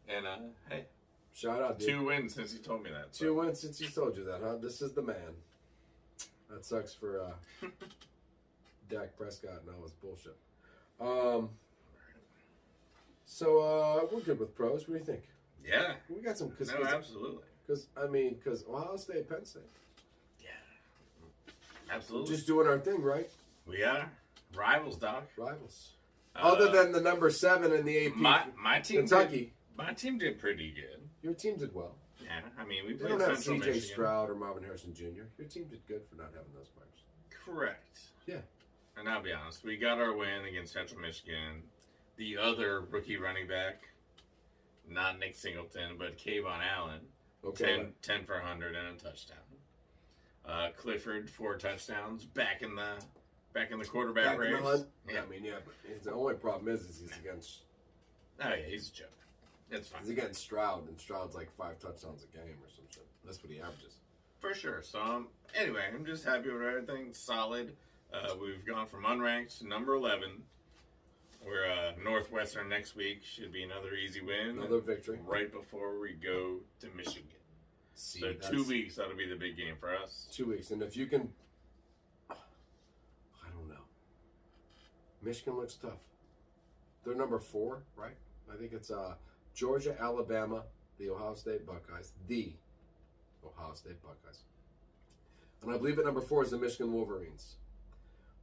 And hey, Shout out, dude. 2 wins since he told me that. 2 wins since he told you that, huh? This is the man. That sucks for Dak Prescott and all his bullshit. So we're good with pros. What do you think? Yeah. We got some. No, absolutely. Because Ohio State, Penn State. Yeah. Absolutely. We're just doing our thing, right? We are. Rivals, Doc. Rivals. Other than the number 7 in the AP, my team Kentucky. My team did pretty good. Your team did well. Yeah, I mean, we They played don't have Central C.J. Michigan. Stroud or Marvin Harrison Jr. Your team did good for not having those players. Correct. Yeah. And I'll be honest, we got our win against Central Michigan. The other rookie running back, not Nick Singleton, but Kayvon Allen, Okay. 10 for 100 and a touchdown. Clifford, 4 touchdowns, back in the quarterback Back in the race. hunt? Yeah. I mean, yeah, but the only problem is he's against Oh yeah, he's a joke. It's fine. he's against Stroud, and Stroud's like 5 touchdowns a game or some shit. That's what he averages. For sure. So, anyway, I'm just happy with everything. Solid. We've gone from unranked to number 11. We're Northwestern next week. Should be another easy win. Another victory. Right before we go to Michigan. See, So that's 2 weeks, that'll be the big game for us. 2 weeks, and if you can, I don't know. Michigan looks tough. They're number 4, right? I think it's Georgia, Alabama, the Ohio State Buckeyes, and I believe at number 4 is the Michigan Wolverines,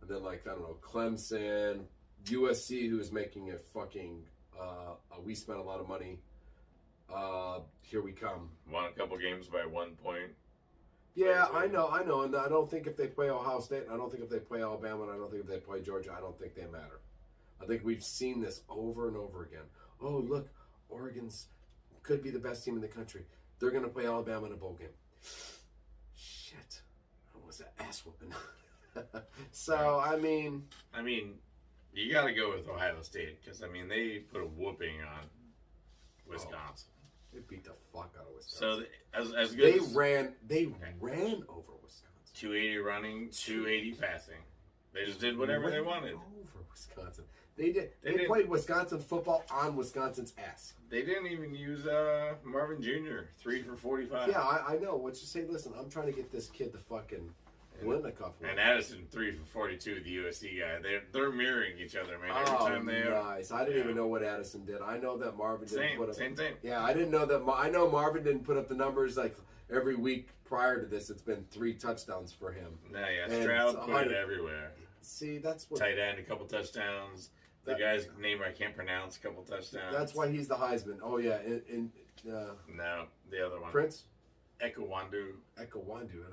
and then I don't know, Clemson, USC, who is making a fucking. We spent a lot of money. Here we come. Won a couple games by 1 point. Yeah, I know, and I don't think if they play Ohio State, and I don't think if they play Alabama, and I don't think if they play Georgia, I don't think they matter. I think we've seen this over and over again. Oh, look, Oregon's could be the best team in the country. They're going to play Alabama in a bowl game. Shit. That was an ass whooping. So, I mean, you got to go with Ohio State because, they put a whooping on Wisconsin. they beat the fuck out of Wisconsin. So, as good They as ran over Wisconsin. 280 running, 280 passing. They just did whatever they wanted. Over Wisconsin. They did. They They did. played Wisconsin football on Wisconsin's ass. They didn't even use Marvin Jr. 3 for 45. Yeah, I know. What you say? Listen, I'm trying to get this kid to fucking win the cup. And Addison 3 for 42, the USC guy. They're mirroring each other, man. Every time they nice. I didn't even know what Addison did. I know that Marvin didn't put up. Same. Yeah, I didn't know that. I know Marvin didn't put up the numbers like every week prior to this. It's been 3 touchdowns for him. Nah, yeah, And Stroud it's put it everywhere. See, that's what. Tight end, a couple touchdowns. The guy's name I can't pronounce, a couple touchdowns. That's why he's the Heisman. Oh yeah, No, the other one. Prince Ekawandu. Ekawandu.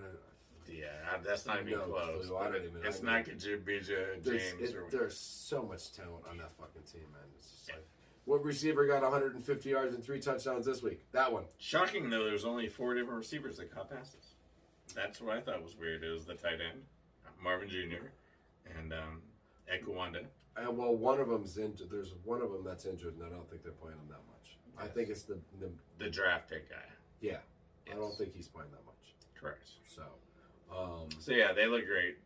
Yeah, that's not even No close. clue. I don't even. It's not Kajibija James. There's so much talent on that fucking team, man. It's just like, what receiver got 150 yards and 3 touchdowns this week? That one. Shocking though, there's only 4 different receivers that caught passes. That's what I thought was weird. It was the tight end, Marvin Jr. and Ekuwanda. And well, one of them's injured. There's one of them that's injured, and I don't think they're playing him that much. I think it's the draft pick guy. Yeah, Yes. I don't think he's playing that much. Correct. So, So yeah, they look great.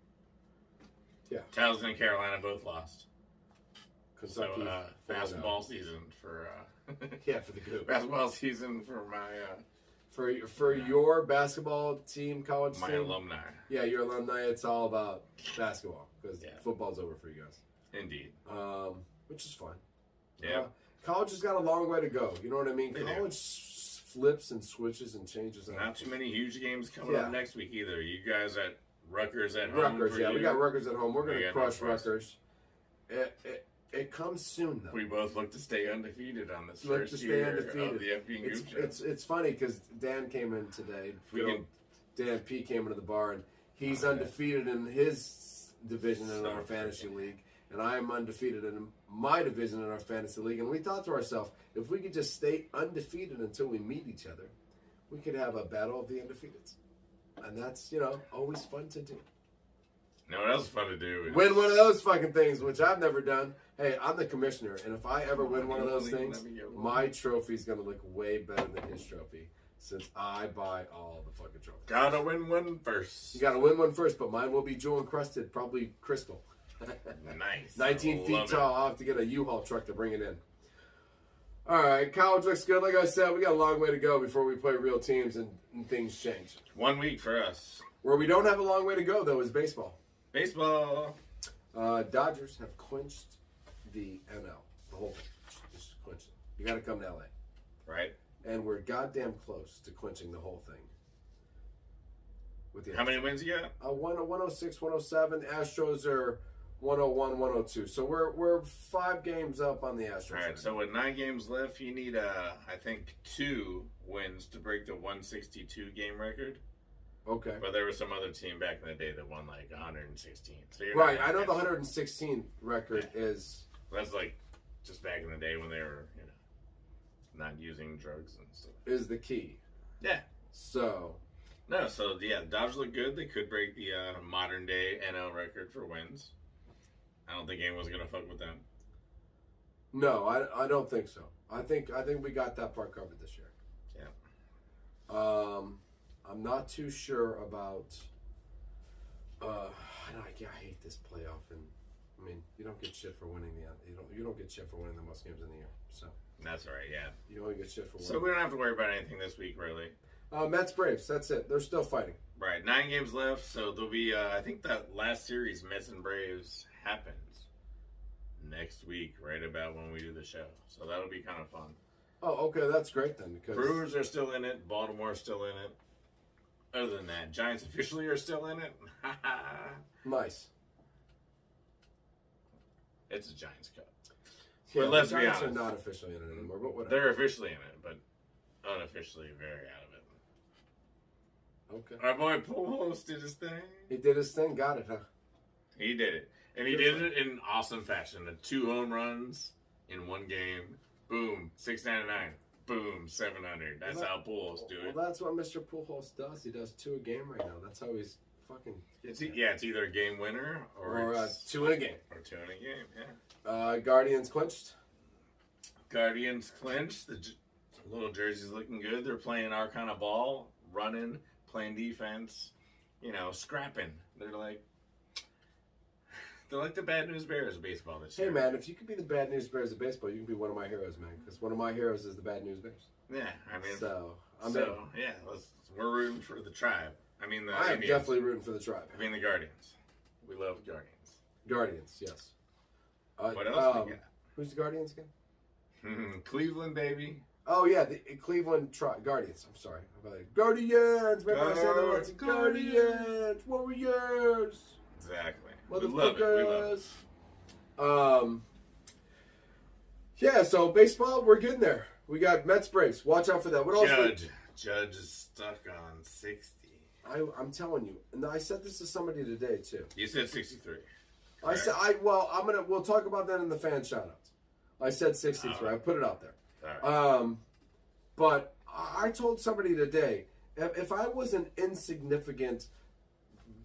Yeah. Towson and Carolina both lost. Kentucky. So basketball season for Yeah, for the Goob. basketball season for my For your basketball team, college my team. alumni. Yeah, your alumni. It's all about basketball because football's over for you guys. Indeed. Which is fine. Yeah. College has got a long way to go. You know what I mean? They do. College flips and switches and changes. Not too many huge games coming up next week either. You guys at Rutgers at home. Rutgers, for we you? got Rutgers at home. We're going to crush no trust. Rutgers. It comes soon though. We both look to stay undefeated on this Look first to stay year undefeated. of the FB Goob show. It's funny because Dan came in today. Dan P came into the bar and he's Okay. undefeated in his division in So our fantasy league, and I am undefeated in my division in our fantasy league. And we thought to ourselves, if we could just stay undefeated until we meet each other, we could have a battle of the undefeateds, and that's always fun to do. No, that was fun to do. Win one of those fucking things, which I've never done. Hey, I'm the commissioner, and if I ever win one of those things, my trophy's gonna look way better than his trophy, since I buy all the fucking trophies. Gotta win one first. You gotta win one first, but mine will be jewel encrusted, probably crystal. Nice. 19 feet Love tall. I'll have to get a U-Haul truck to bring it in. All right, college looks good. Like I said, we got a long way to go before we play real teams and things change. 1 week for us. Where we don't have a long way to go, though, is baseball. Baseball. Dodgers have clinched the NL, the whole thing. Just clinched it. You got to come to LA. Right. And we're goddamn close to clinching the whole thing. With the How many wins you got? 106, 107. Astros are 101, 102. So we're 5 games up on the Astros. All right. So with 9 games left, you need I think 2 wins to break the 162 game record. Okay. But there was some other team back in the day that won like 116. So you're Right. not I know the against- 116 record is. That's like just back in the day when they were, not using drugs and stuff. Is the key. Yeah. So. No, so yeah, the Dodgers look good. They could break the modern day NL record for wins. I don't think anyone's gonna fuck with them. No, I don't think so. I think we got that part covered this year. Yeah. I'm not too sure about. I hate this playoff, and I mean, you don't get shit for winning you don't get shit for winning the most games in the year. So That's all right. Yeah. you only get shit for winning. So we don't have to worry about anything this week, really. Mets Braves. That's it. They're still fighting. Right. 9 games left, so there'll be. I think that last series, Mets and Braves, happens next week, right about when we do the show. So that'll be kind of fun. Oh, okay, that's great then. Because Brewers are still in it. Baltimore's still in it. Other than that, Giants officially are still in it. nice. It's a Giants Cup. Yeah, But let's the be Giants honest. are not officially in it anymore. But whatever. They're officially in it, but unofficially very out of it. Okay. Our boy Pujols did his thing. He did his thing. Got it, huh? He did it. And he did it in awesome fashion. The 2 home runs in 1 game. Boom, 699. Boom, 700. That's how Pujols do it. Well, that's what Mr. Pujols does. He does 2 a game right now. That's how he's fucking. It's either a game winner or it's 2 in a game. Or 2 in a game, yeah. Guardians clinched. Guardians clinched. The little jerseys looking good. They're playing our kind of ball, running, playing defense, scrapping. They're like the Bad News Bears of baseball this year. Hey man, if you could be the Bad News Bears of baseball, you can be one of my heroes, man. Because one of my heroes is the Bad News Bears. Yeah, I mean, we're rooting for the tribe. I mean, the I am Indians. definitely rooting for the tribe. I mean, the Guardians. We love Guardians. Guardians, yes. What else we got? Who's the Guardians again? Cleveland, baby. Oh yeah, the Cleveland Guardians. I'm sorry. Guardians. Remember I said that once? Guardians. Warriors. Exactly. We love it. We love it. Yeah, so baseball, we're getting there. We got Mets Braves. Watch out for that. What else? Judge is stuck on 60. I'm telling you, and I said this to somebody today too. You said 63. I said we'll talk about that in the fan shoutouts. I said 63. I put it out there. All right. But I told somebody today, if I was an insignificant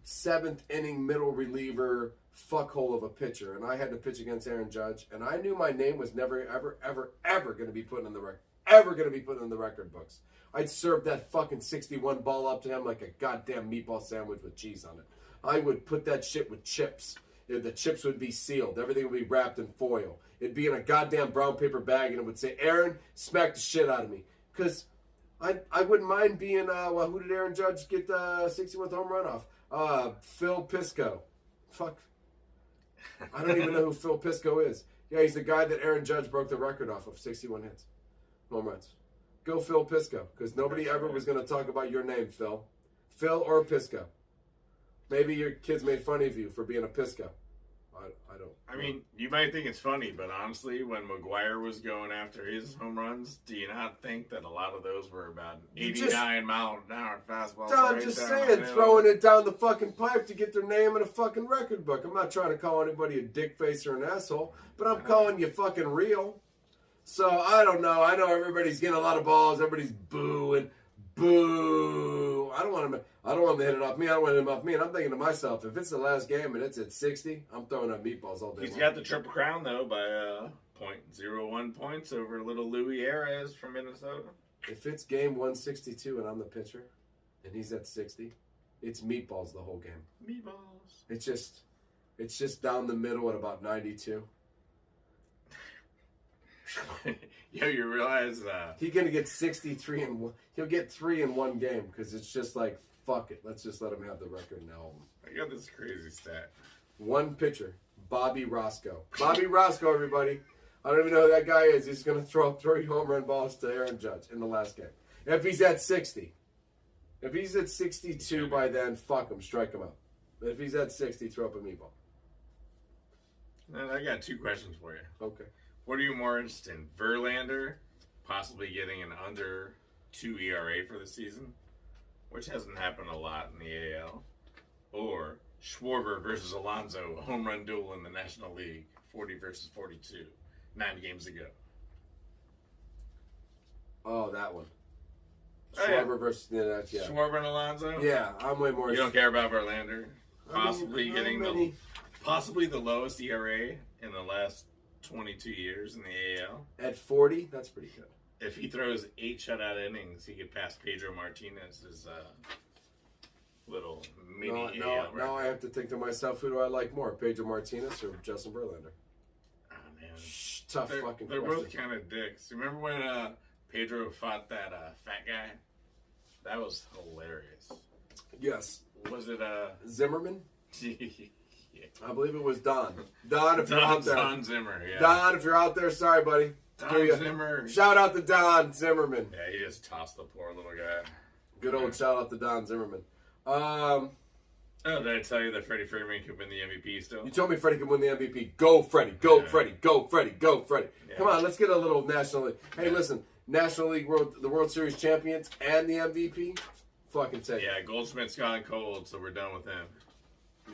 7th inning middle reliever fuckhole of a pitcher, and I had to pitch against Aaron Judge, and I knew my name was never, ever going to be put in the record books, I'd serve that fucking 61 ball up to him like a goddamn meatball sandwich with cheese on it. I would put that shit with chips The chips would be sealed. Everything would be wrapped in foil. It'd be in a goddamn brown paper bag, and it would say, Aaron smacked the shit out of me. Because I wouldn't mind being, who did Aaron Judge get the 61th home run off? Phil Pisco. Fuck. I don't even know who Phil Pisco is. Yeah, he's the guy that Aaron Judge broke the record off of 61 hits. Home runs. Go Phil Pisco, because nobody ever was going to talk about your name, Phil. Phil or Pisco. Maybe your kids made fun of you for being a Pisco. I don't. I mean, you might think it's funny, but honestly, when McGuire was going after his home runs, do you not think that a lot of those were about 89-mile-an-hour fastballs? I'm just saying, throwing it down the fucking pipe to get their name in a fucking record book. I'm not trying to call anybody a dick face or an asshole, but I'm calling you fucking real. So, I don't know. I know everybody's getting a lot of balls. Everybody's booing. Boo! I don't want him to hit it off me. I don't want him off me. And I'm thinking to myself, if it's the last game and it's at 60, I'm throwing up meatballs all day long. He's got the Triple Crown, though, by 0.01 points over little Louis Arias from Minnesota. If it's game 162 and I'm the pitcher, and he's at 60, it's meatballs the whole game. Meatballs. It's just down the middle at about 92. Yo, you realize he's gonna get 63 and one. He'll get 3 in one game because it's just like fuck it. Let's just let him have the record now. I got this crazy stat. One pitcher, Bobby Roscoe. Bobby Roscoe, everybody. I don't even know who that guy is. He's gonna throw 3 home run balls to Aaron Judge in the last game. If he's at 60, if he's at 62 by then, fuck him, strike him out. But if he's at 60, throw up a meatball. And I got 2 questions for you. Okay. What are you more interested in? Verlander possibly getting an under 2 ERA for the season, which hasn't happened a lot in the AL, or Schwarber versus Alonso, a home run duel in the National League, 40 versus 42, 9 games ago. Oh, that one. Oh, yeah. Schwarber versus yeah. Schwarber and Alonso? Yeah, I'm way more. You don't care about Verlander? Possibly possibly the lowest ERA in the last 22 years in the AL. At 40, that's pretty good. If he throws 8 shutout innings, he could pass Pedro Martinez's little mini AL. Now I have to think to myself, who do I like more, Pedro Martinez or Justin Verlander? Oh, man. Tough fucking They're question. both kind of dicks. Remember when Pedro fought that fat guy? That was hilarious. Yes. Was it Zimmerman? Yeah. I believe it was Don. Don, if you're out there. Don Zimmer, yeah. Don, if you're out there, sorry, buddy. Don Zimmer. Shout out to Don Zimmerman. Yeah, he just tossed the poor little guy. Good old shout out to Don Zimmerman. Oh, did I tell you that Freddie Freeman could win the MVP still? You told me Freddie could win the MVP. Go, Freddie. Go, Yeah. Freddie. Go, Freddie. Go, Freddie. Yeah. Come on, let's get a little National League. Hey, listen. National League the World Series champions and the MVP. Fucking take it. Yeah, Goldschmidt's gone cold, so we're done with him.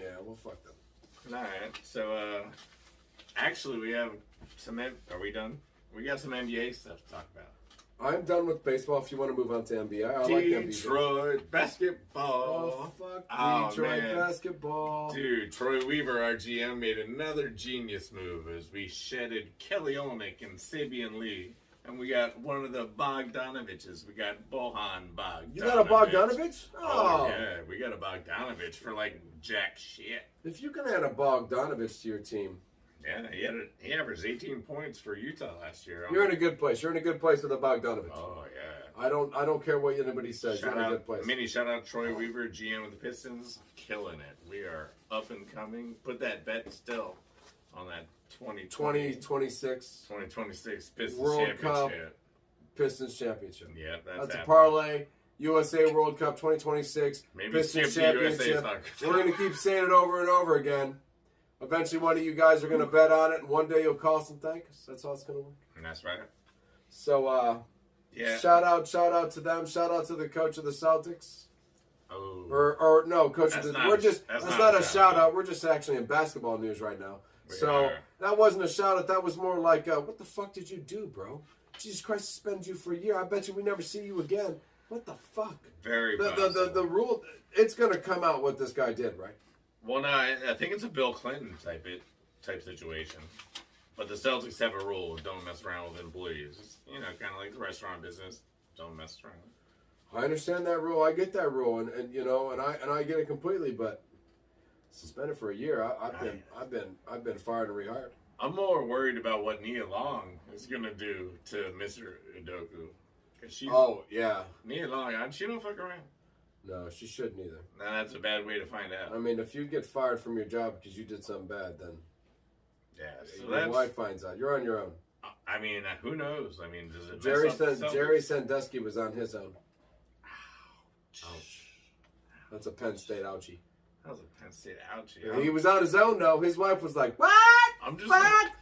Yeah, well, fuck them. Alright, so, actually we have some, are we done? We got some NBA stuff to talk about. I'm done with baseball if you want to move on to NBA. I like NBA. Detroit basketball. Oh, fuck Oh, Detroit man. basketball. Dude, Troy Weaver, our GM, made another genius move as we shedded Kelly Olynyk and Sabian Lee. And we got one of the Bogdanoviches. We got Bohan Bogdanovic. You got a Bogdanovich? Oh, yeah. We got a Bogdanovich for, like, jack shit. If you can add a Bogdanovich to your team, Yeah, he averaged 18 points for Utah last year. you're in a good place. You're in a good place with a Bogdanovich. Oh, yeah. I don't care what anybody says. You're in a good place. Mini shout out Troy Weaver, GM of the Pistons, killing it. We are up and coming. Put that bet still on that 2026 Pistons World Championship. Cup. Pistons championship. Yeah, that's a happening. parlay. USA World Cup 2026. Maybe Pistons skip the USA championship. soccer. We're going to keep saying it over and over again. Eventually, one of you guys are going to bet on it, and one day you'll call us and thank us. That's how it's going to work. And that's right. So, Yeah. shout out to them. Shout out to the coach of the Celtics. Oh. Or no, coach That's of the. not We're a- just. that's That's not not a a shout out. We're just actually in basketball news right now. We So are. that wasn't a shout out. That was more like, what the fuck did you do, bro? Jesus Christ suspended you for a year. I bet you we never see you again. What the fuck? Very The possible. rule. It's gonna come out what this guy did, right? Well, no, I think it's a Bill Clinton type situation. But the Celtics have a rule: don't mess around with employees. It's, kind of like the restaurant business. Don't mess around. I understand that rule. I get that rule, and I get it completely. But Suspended for a year. I've been fired and rehired. I'm more worried about what Nia Long is gonna do to Mr. Udoku. Oh yeah. Nia Long, she don't fuck around. No, she shouldn't either. Nah, that's a bad way to find out. I mean, if you get fired from your job because you did something bad, then so your wife finds out. You're on your own. I mean, who knows? I mean, does it? Jerry Sandusky was on his own. Ouch. That's a Penn State ouchie. That was a Penn State ouchie. He was on his own though. His wife was like, "What? I'm just what?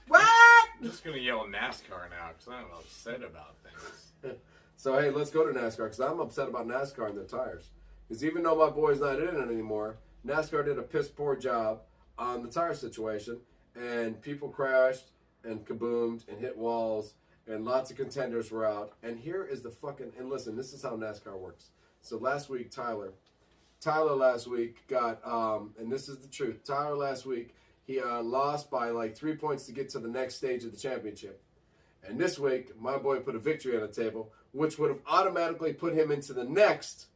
I'm just gonna yell NASCAR now because I'm upset about things. So hey, let's go to NASCAR because I'm upset about NASCAR and their tires. Because even though my boy's not in it anymore, NASCAR did a piss poor job on the tire situation, and people crashed and kaboomed and hit walls, and lots of contenders were out. And here is the fucking, and listen, this is how NASCAR works. So last week, Tyler last week got, and this is the truth, Tyler last week, he lost by like 3 points to get to the next stage of the championship. And this week, my boy put a victory on the table, which would have automatically put him into the next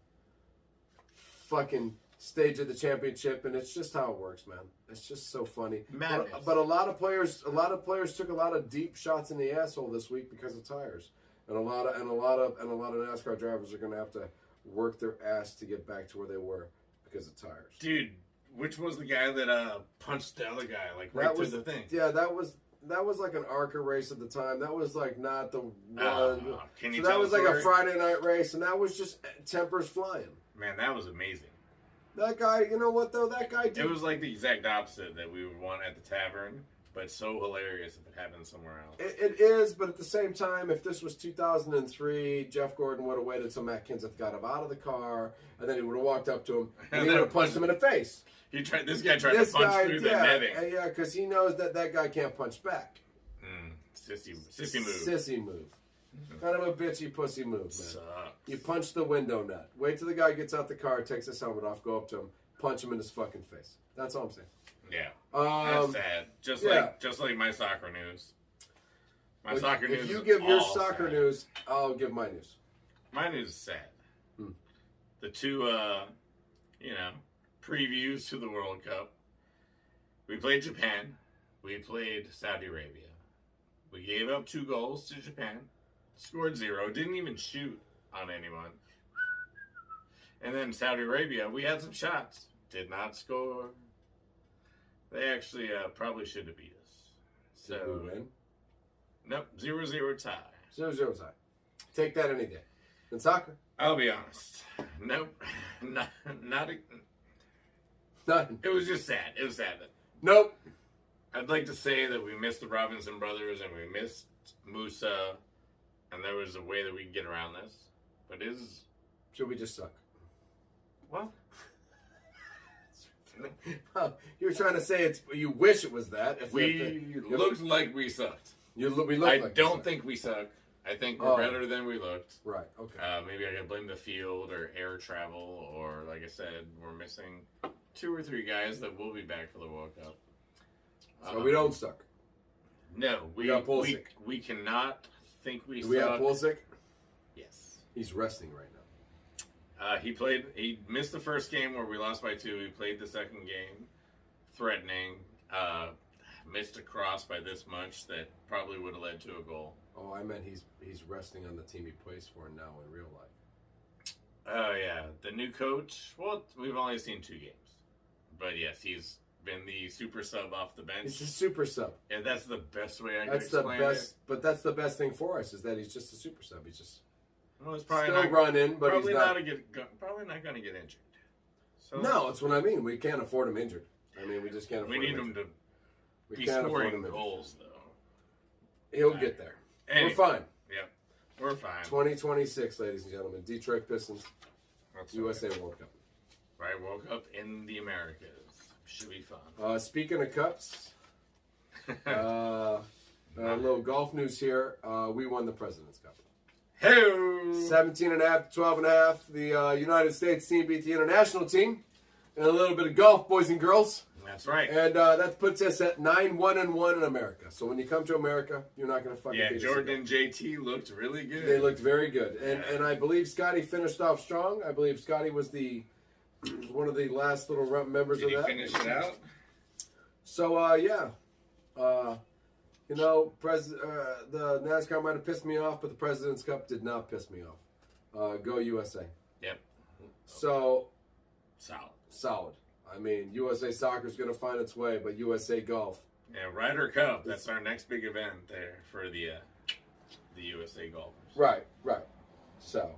fucking stage of the championship, and it's just how it works, man. It's just so funny. But a lot of players took a lot of deep shots in the asshole this week because of tires, and a lot of NASCAR drivers are going to have to work their ass to get back to where they were because of tires. Dude, which was the guy that punched the other guy right through the thing? Yeah, that was like an ARCA race at the time. That was like not the one. So that was like a Friday night race, and that was just tempers flying. Man, that was amazing. That guy, you know what though? That guy did. It was like the exact opposite that we would want at the tavern, but so hilarious if it happened somewhere else. It is, but at the same time, if this was 2003, Jeff Gordon would have waited until Matt Kenseth got him out of the car, and then he would have walked up to him, and he would have punched him in the face. This guy tried to punch through the netting. Yeah, because he knows that guy can't punch back. Sissy move. Sissy move. Kind of a bitchy pussy move, man. Sucks. You punch the window nut. Wait till the guy gets out the car, takes his helmet off, go up to him, punch him in his fucking face. That's all I'm saying. Yeah. That's sad. Just like my soccer news. Soccer news. If you give your all soccer sad. news, I'll give my news. My news is sad. The two, previews to the World Cup. We played Japan. We played Saudi Arabia. We gave up 2 goals to Japan. Scored 0. Didn't even shoot on anyone. And then Saudi Arabia, we had some shots. Did not score. They actually probably should have beat us. Did we win? Nope. 0-0 tie. 0-0 tie. Take that any day. In soccer? I'll be honest. Nope. Not Nothing. It was just sad. It was sad. Nope. I'd like to say that we missed the Robinson brothers and we missed Musa, and there was a way that we could get around this. But Should we just suck? What? You were trying to say you wish it was that. We looked like we sucked. We looked I don't think we suck. I think we're better than we looked. Right, okay. Maybe I can blame the field or air travel, or like I said, we're missing 2 or 3 guys that will be back for the World Cup. So we don't suck. No, we cannot think we suck. Do we have Pulisic? Yes. He's resting right now. He missed the first game where we lost by 2. He played the second game, threatening. Missed a cross by this much that probably would have led to a goal. Oh, I meant he's resting on the team he plays for now in real life. Oh, yeah. The new coach, well, we've only seen 2 games. But yes, he's been the super sub off the bench. He's a super sub. And that's the best way I can explain it. But that's the best thing for us is that he's just a super sub. He's just it's probably still running, but probably he's not probably not going to get injured. So no, that's what I mean. We can't afford him injured. I mean, we just can't afford him. We need him to be scoring goals, though. He'll get there. Anyway, we're fine. Yeah, we're fine. 2026, ladies and gentlemen. Detroit Pistons, That's USA World Cup. Right, World Cup in the Americas. Should be fun. Speaking of cups, a little golf news here. We won the President's Cup. Hey! 17 and a half, 12 and a half. The United States team beat the international team. And a little bit of golf, boys and girls. That's right. And that puts us at 9-1-1 in America. So when you come to America, you're not going to fucking beat us. Jordan and JT looked really good. They looked very good. And I believe Scotty finished off strong. I believe Scotty was the one of the last little members Did of he that. finish it out? So yeah, you know, the NASCAR might have pissed me off, but the President's Cup did not piss me off. Go USA. Yep. So Solid. I mean, USA Soccer is going to find its way, but USA Golf. Yeah, Ryder Cup. That's our next big event there for the USA golfers. Right. So,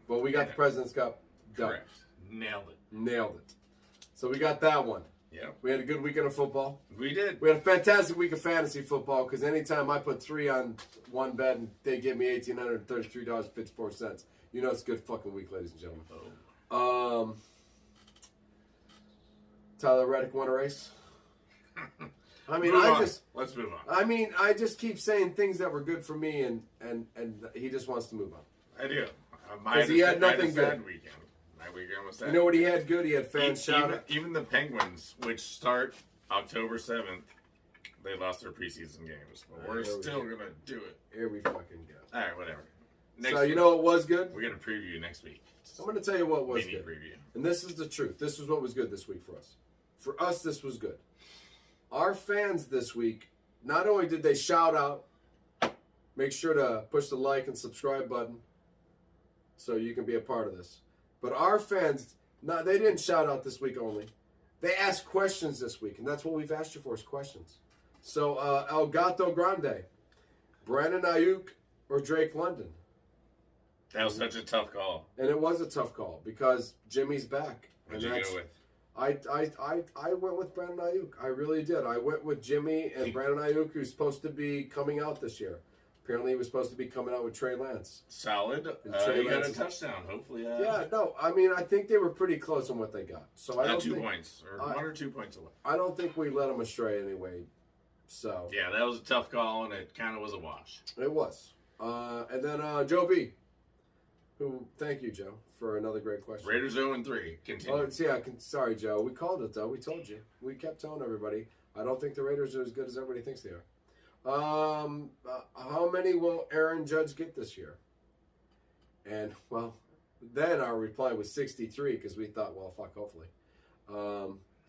but we got the President's Cup done. Correct. Nailed it. So we got that one. Yep. We had a good weekend of football. We did. We had a fantastic week of fantasy football because anytime I put 3 on one bet and they give me $1,833.54, you know it's a good fucking week, ladies and gentlemen. Oh. Tyler Reddick won a race. I mean, Let's move on. I mean, I just keep saying things that were good for me, and he just wants to move on. I do. Because he had nothing good. Weekend. My weekend was sad. You know what he had good? He had fans shouting. Even the Penguins, which start October 7th, they lost their preseason games. But we're still going to do it. Here we fucking go. All right, whatever. So you know what was good? We're going to preview next week. I'm going to tell you what was Mini good. preview. And this is the truth. This is what was good this week for us. For us, this was good. Our fans this week, not only did they shout out, make sure to push the like and subscribe button so you can be a part of this. But our fans, they didn't shout out this week only. They asked questions this week, and that's what we've asked you for is questions. So, El Gato Grande, Brandon Ayuk or Drake London? That was such a tough call. And it was a tough call because Jimmy's back. What'd you go with? I went with Brandon Ayuk. I really did. I went with Jimmy and Brandon Ayuk, who's supposed to be coming out this year. Apparently, he was supposed to be coming out with Trey Lance. Solid. Trey You got Lance a touchdown. Hopefully. Yeah, no. I mean, I think they were pretty close on what they got. So I don't 2 think, points or 1 or 2 points away. I don't think we let them astray anyway. So Yeah, that was a tough call, and it kind of was a wash. it was. And then Joe B. Who? Thank you, Joe, for another great question. Raiders 0-3. Continue. Sorry, Joe. We called it though. We told you. We kept telling everybody. I don't think the Raiders are as good as everybody thinks they are. How many will Aaron Judge get this year? And well, then our reply was 63 because we thought, well, fuck, hopefully.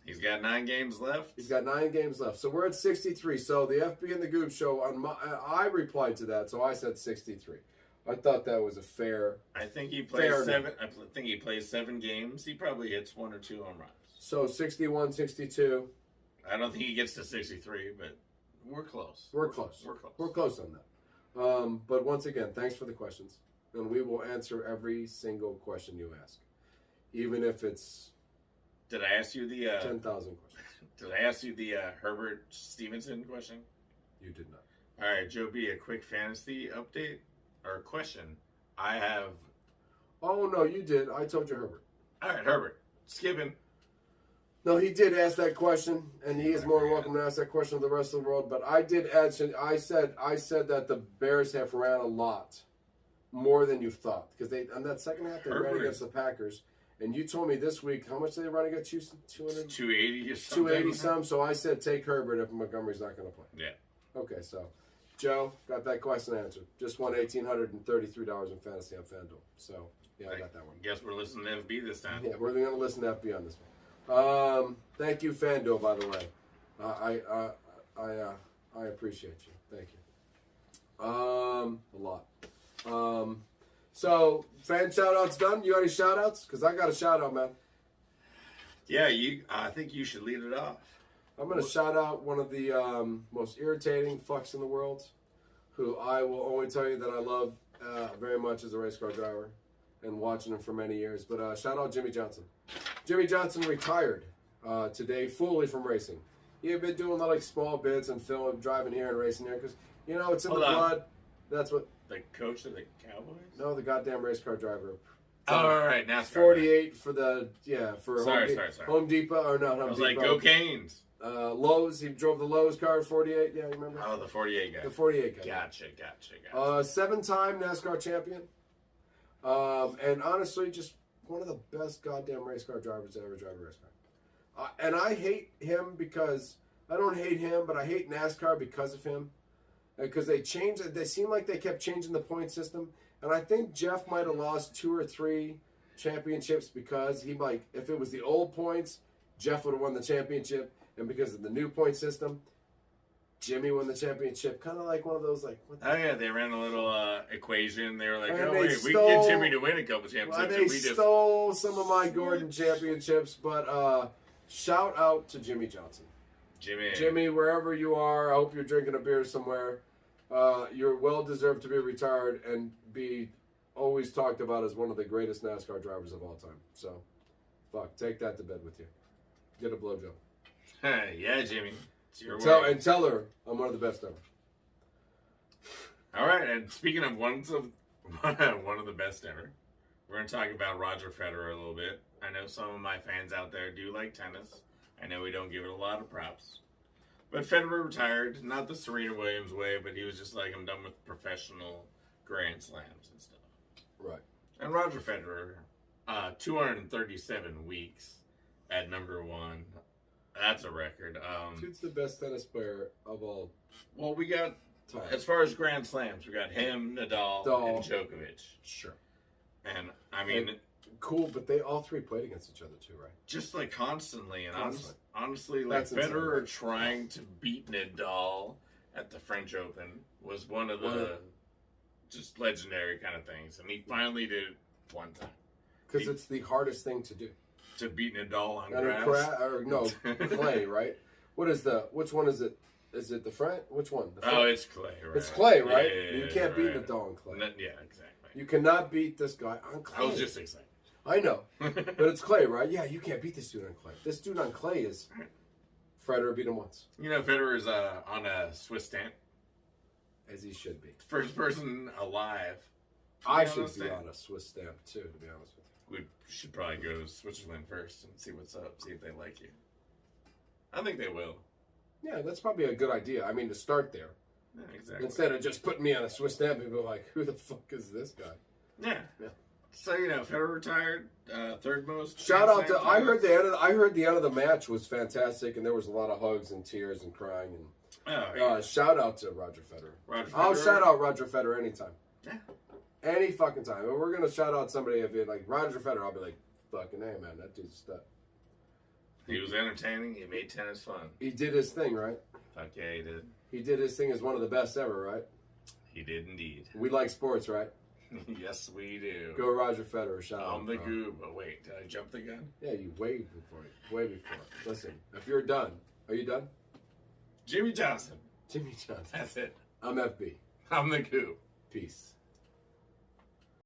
He's got 9 games left. He's got 9 games left, so we're at 63. So the FB and the Goob show I replied to that, so I said 63. I thought that was a fair. I think he plays 7. I think he plays 7 games. He probably hits 1 or 2 home runs. So 61, 62. I don't think he gets to 63, but we're close. We're close. We're close. We're close on that. But once again, thanks for the questions, and we will answer every single question you ask, even if it's. Did I ask you the 10,000 questions? Did I ask you the Herbert Stevenson question? You did not. All right, Joe B, a quick fantasy update or question. I have. Oh no, you did. I told you Herbert. All right, Herbert. Skipping. No, he did ask that question, and he is more than welcome to ask that question of the rest of the world. But I did add. I said that the Bears have ran a lot more than you thought because they on that second half they ran against the Packers. And you told me this week how much they run against Houston? 280 or something. 280 some. So I said take Herbert if Montgomery's not going to play. Yeah. Okay, so Joe got that question answered. Just won $1,833 in fantasy on FanDuel. So yeah, I got that one. Guess we're listening to FB this time. Yeah, we're going to listen to FB on this one. Thank you, FanDuel, by the way. I appreciate you. Thank you. A lot. So, fan shout-outs done? You got any shout-outs? Because I got a shout-out, man. Yeah, I think you should lead it off. I'm going to shout out one of the most irritating fucks in the world, who I will only tell you that I love very much as a race car driver and watching him for many years. But shout out Jimmy Johnson. Jimmy Johnson retired today fully from racing. He had been doing like small bits and film, driving here and racing there because, you know, it's in the blood. That's what... The coach of the Cowboys? No, the goddamn race car driver. Oh, all right, NASCAR. 48 for the, for sorry. Home Depot, or not Home Depot. I was like, go Canes. Lowe's, he drove the Lowe's car at 48, yeah, you remember? Oh, the 48 guy. The 48 guy. Gotcha. 7-time NASCAR champion. And honestly, just one of the best goddamn race car drivers to ever drive a race car. And I hate him because, I don't hate him, but I hate NASCAR because of him. Because they seemed like they kept changing the point system. And I think Jeff might have lost 2 or 3 championships because he like if it was the old points, Jeff would have won the championship, and because of the new point system, Jimmy won the championship. Kind of like one of those like. What the Oh yeah, they ran a little equation. They were like, And "Oh they wait, we can get stole- Jimmy to win a couple championships." Well, they and we just stole some of my Gordon championships, but shout out to Jimmy Johnson. Jimmy, wherever you are, I hope you're drinking a beer somewhere. You're well deserved to be retired and be always talked about as one of the greatest NASCAR drivers of all time. So, fuck, take that to bed with you. Get a blowjob. Yeah, Jimmy. It's your Tell word. her I'm one of the best ever. All right, and speaking of one of the best ever, we're going to talk about Roger Federer a little bit. I know some of my fans out there do like tennis. I know we don't give it a lot of props. But Federer retired, not the Serena Williams way, but he was just like, I'm done with professional Grand Slams and stuff. Right. And Roger Federer, 237 weeks at number one. That's a record. Dude's the best tennis player of all Well, we got, time. as far as Grand Slams, we got him, Nadal, and Djokovic. Sure. And, I mean... Cool, but they all three played against each other too, right? Just like constantly, and Constantly. honestly, like That's insane. Federer trying to beat Nadal at the French Open was one of the just legendary kind of things, and he finally did it one time Because it's the hardest thing to do. to beat Nadal on And grass. clay, right? Which one is it? Is it the French? Which one? The French? Oh, it's clay, right? It's clay, right? Yeah, You can't beat right. Nadal on clay. Yeah, exactly. You cannot beat this guy on clay. I was just excited. I know, but it's clay, right? Yeah, you can't beat this dude on clay. This dude on clay is Federer beat him once, You know, Federer's on a Swiss stamp. as he should be. First person alive. I be on should a be stamp. on a Swiss stamp too, to be honest with you. We should probably go to Switzerland first and see what's up, see if they like you. I think they will. Yeah, that's probably a good idea. I mean, to start there. Yeah, exactly. Instead of just putting me on a Swiss stamp and go like, who the fuck is this guy? Yeah. Yeah. So, you know, Federer retired, third most. Shout out to Grand I Slams. heard the end of the match was fantastic and there was a lot of hugs and tears and crying and Oh, yeah. shout out to Roger Federer. Roger I'll Federer. shout out Roger Federer anytime. Yeah. Any fucking time. If we're gonna shout out somebody if you're like Roger Federer, I'll be like, fucking hey man, that dude's a stud. He was entertaining. He made tennis fun. He did his thing, right? Fuck yeah, he did. He did his thing as one of the best ever, right? He did indeed. We like sports, right? Yes, we do. Go Roger Federer, shout out. On the bro. Goob. Oh, wait, did I jump the gun? Yeah, you way before. Listen, if you're done, are you done? Jimmy Johnson. Jimmy Johnson. That's it. I'm FB. I'm the Goob. Peace.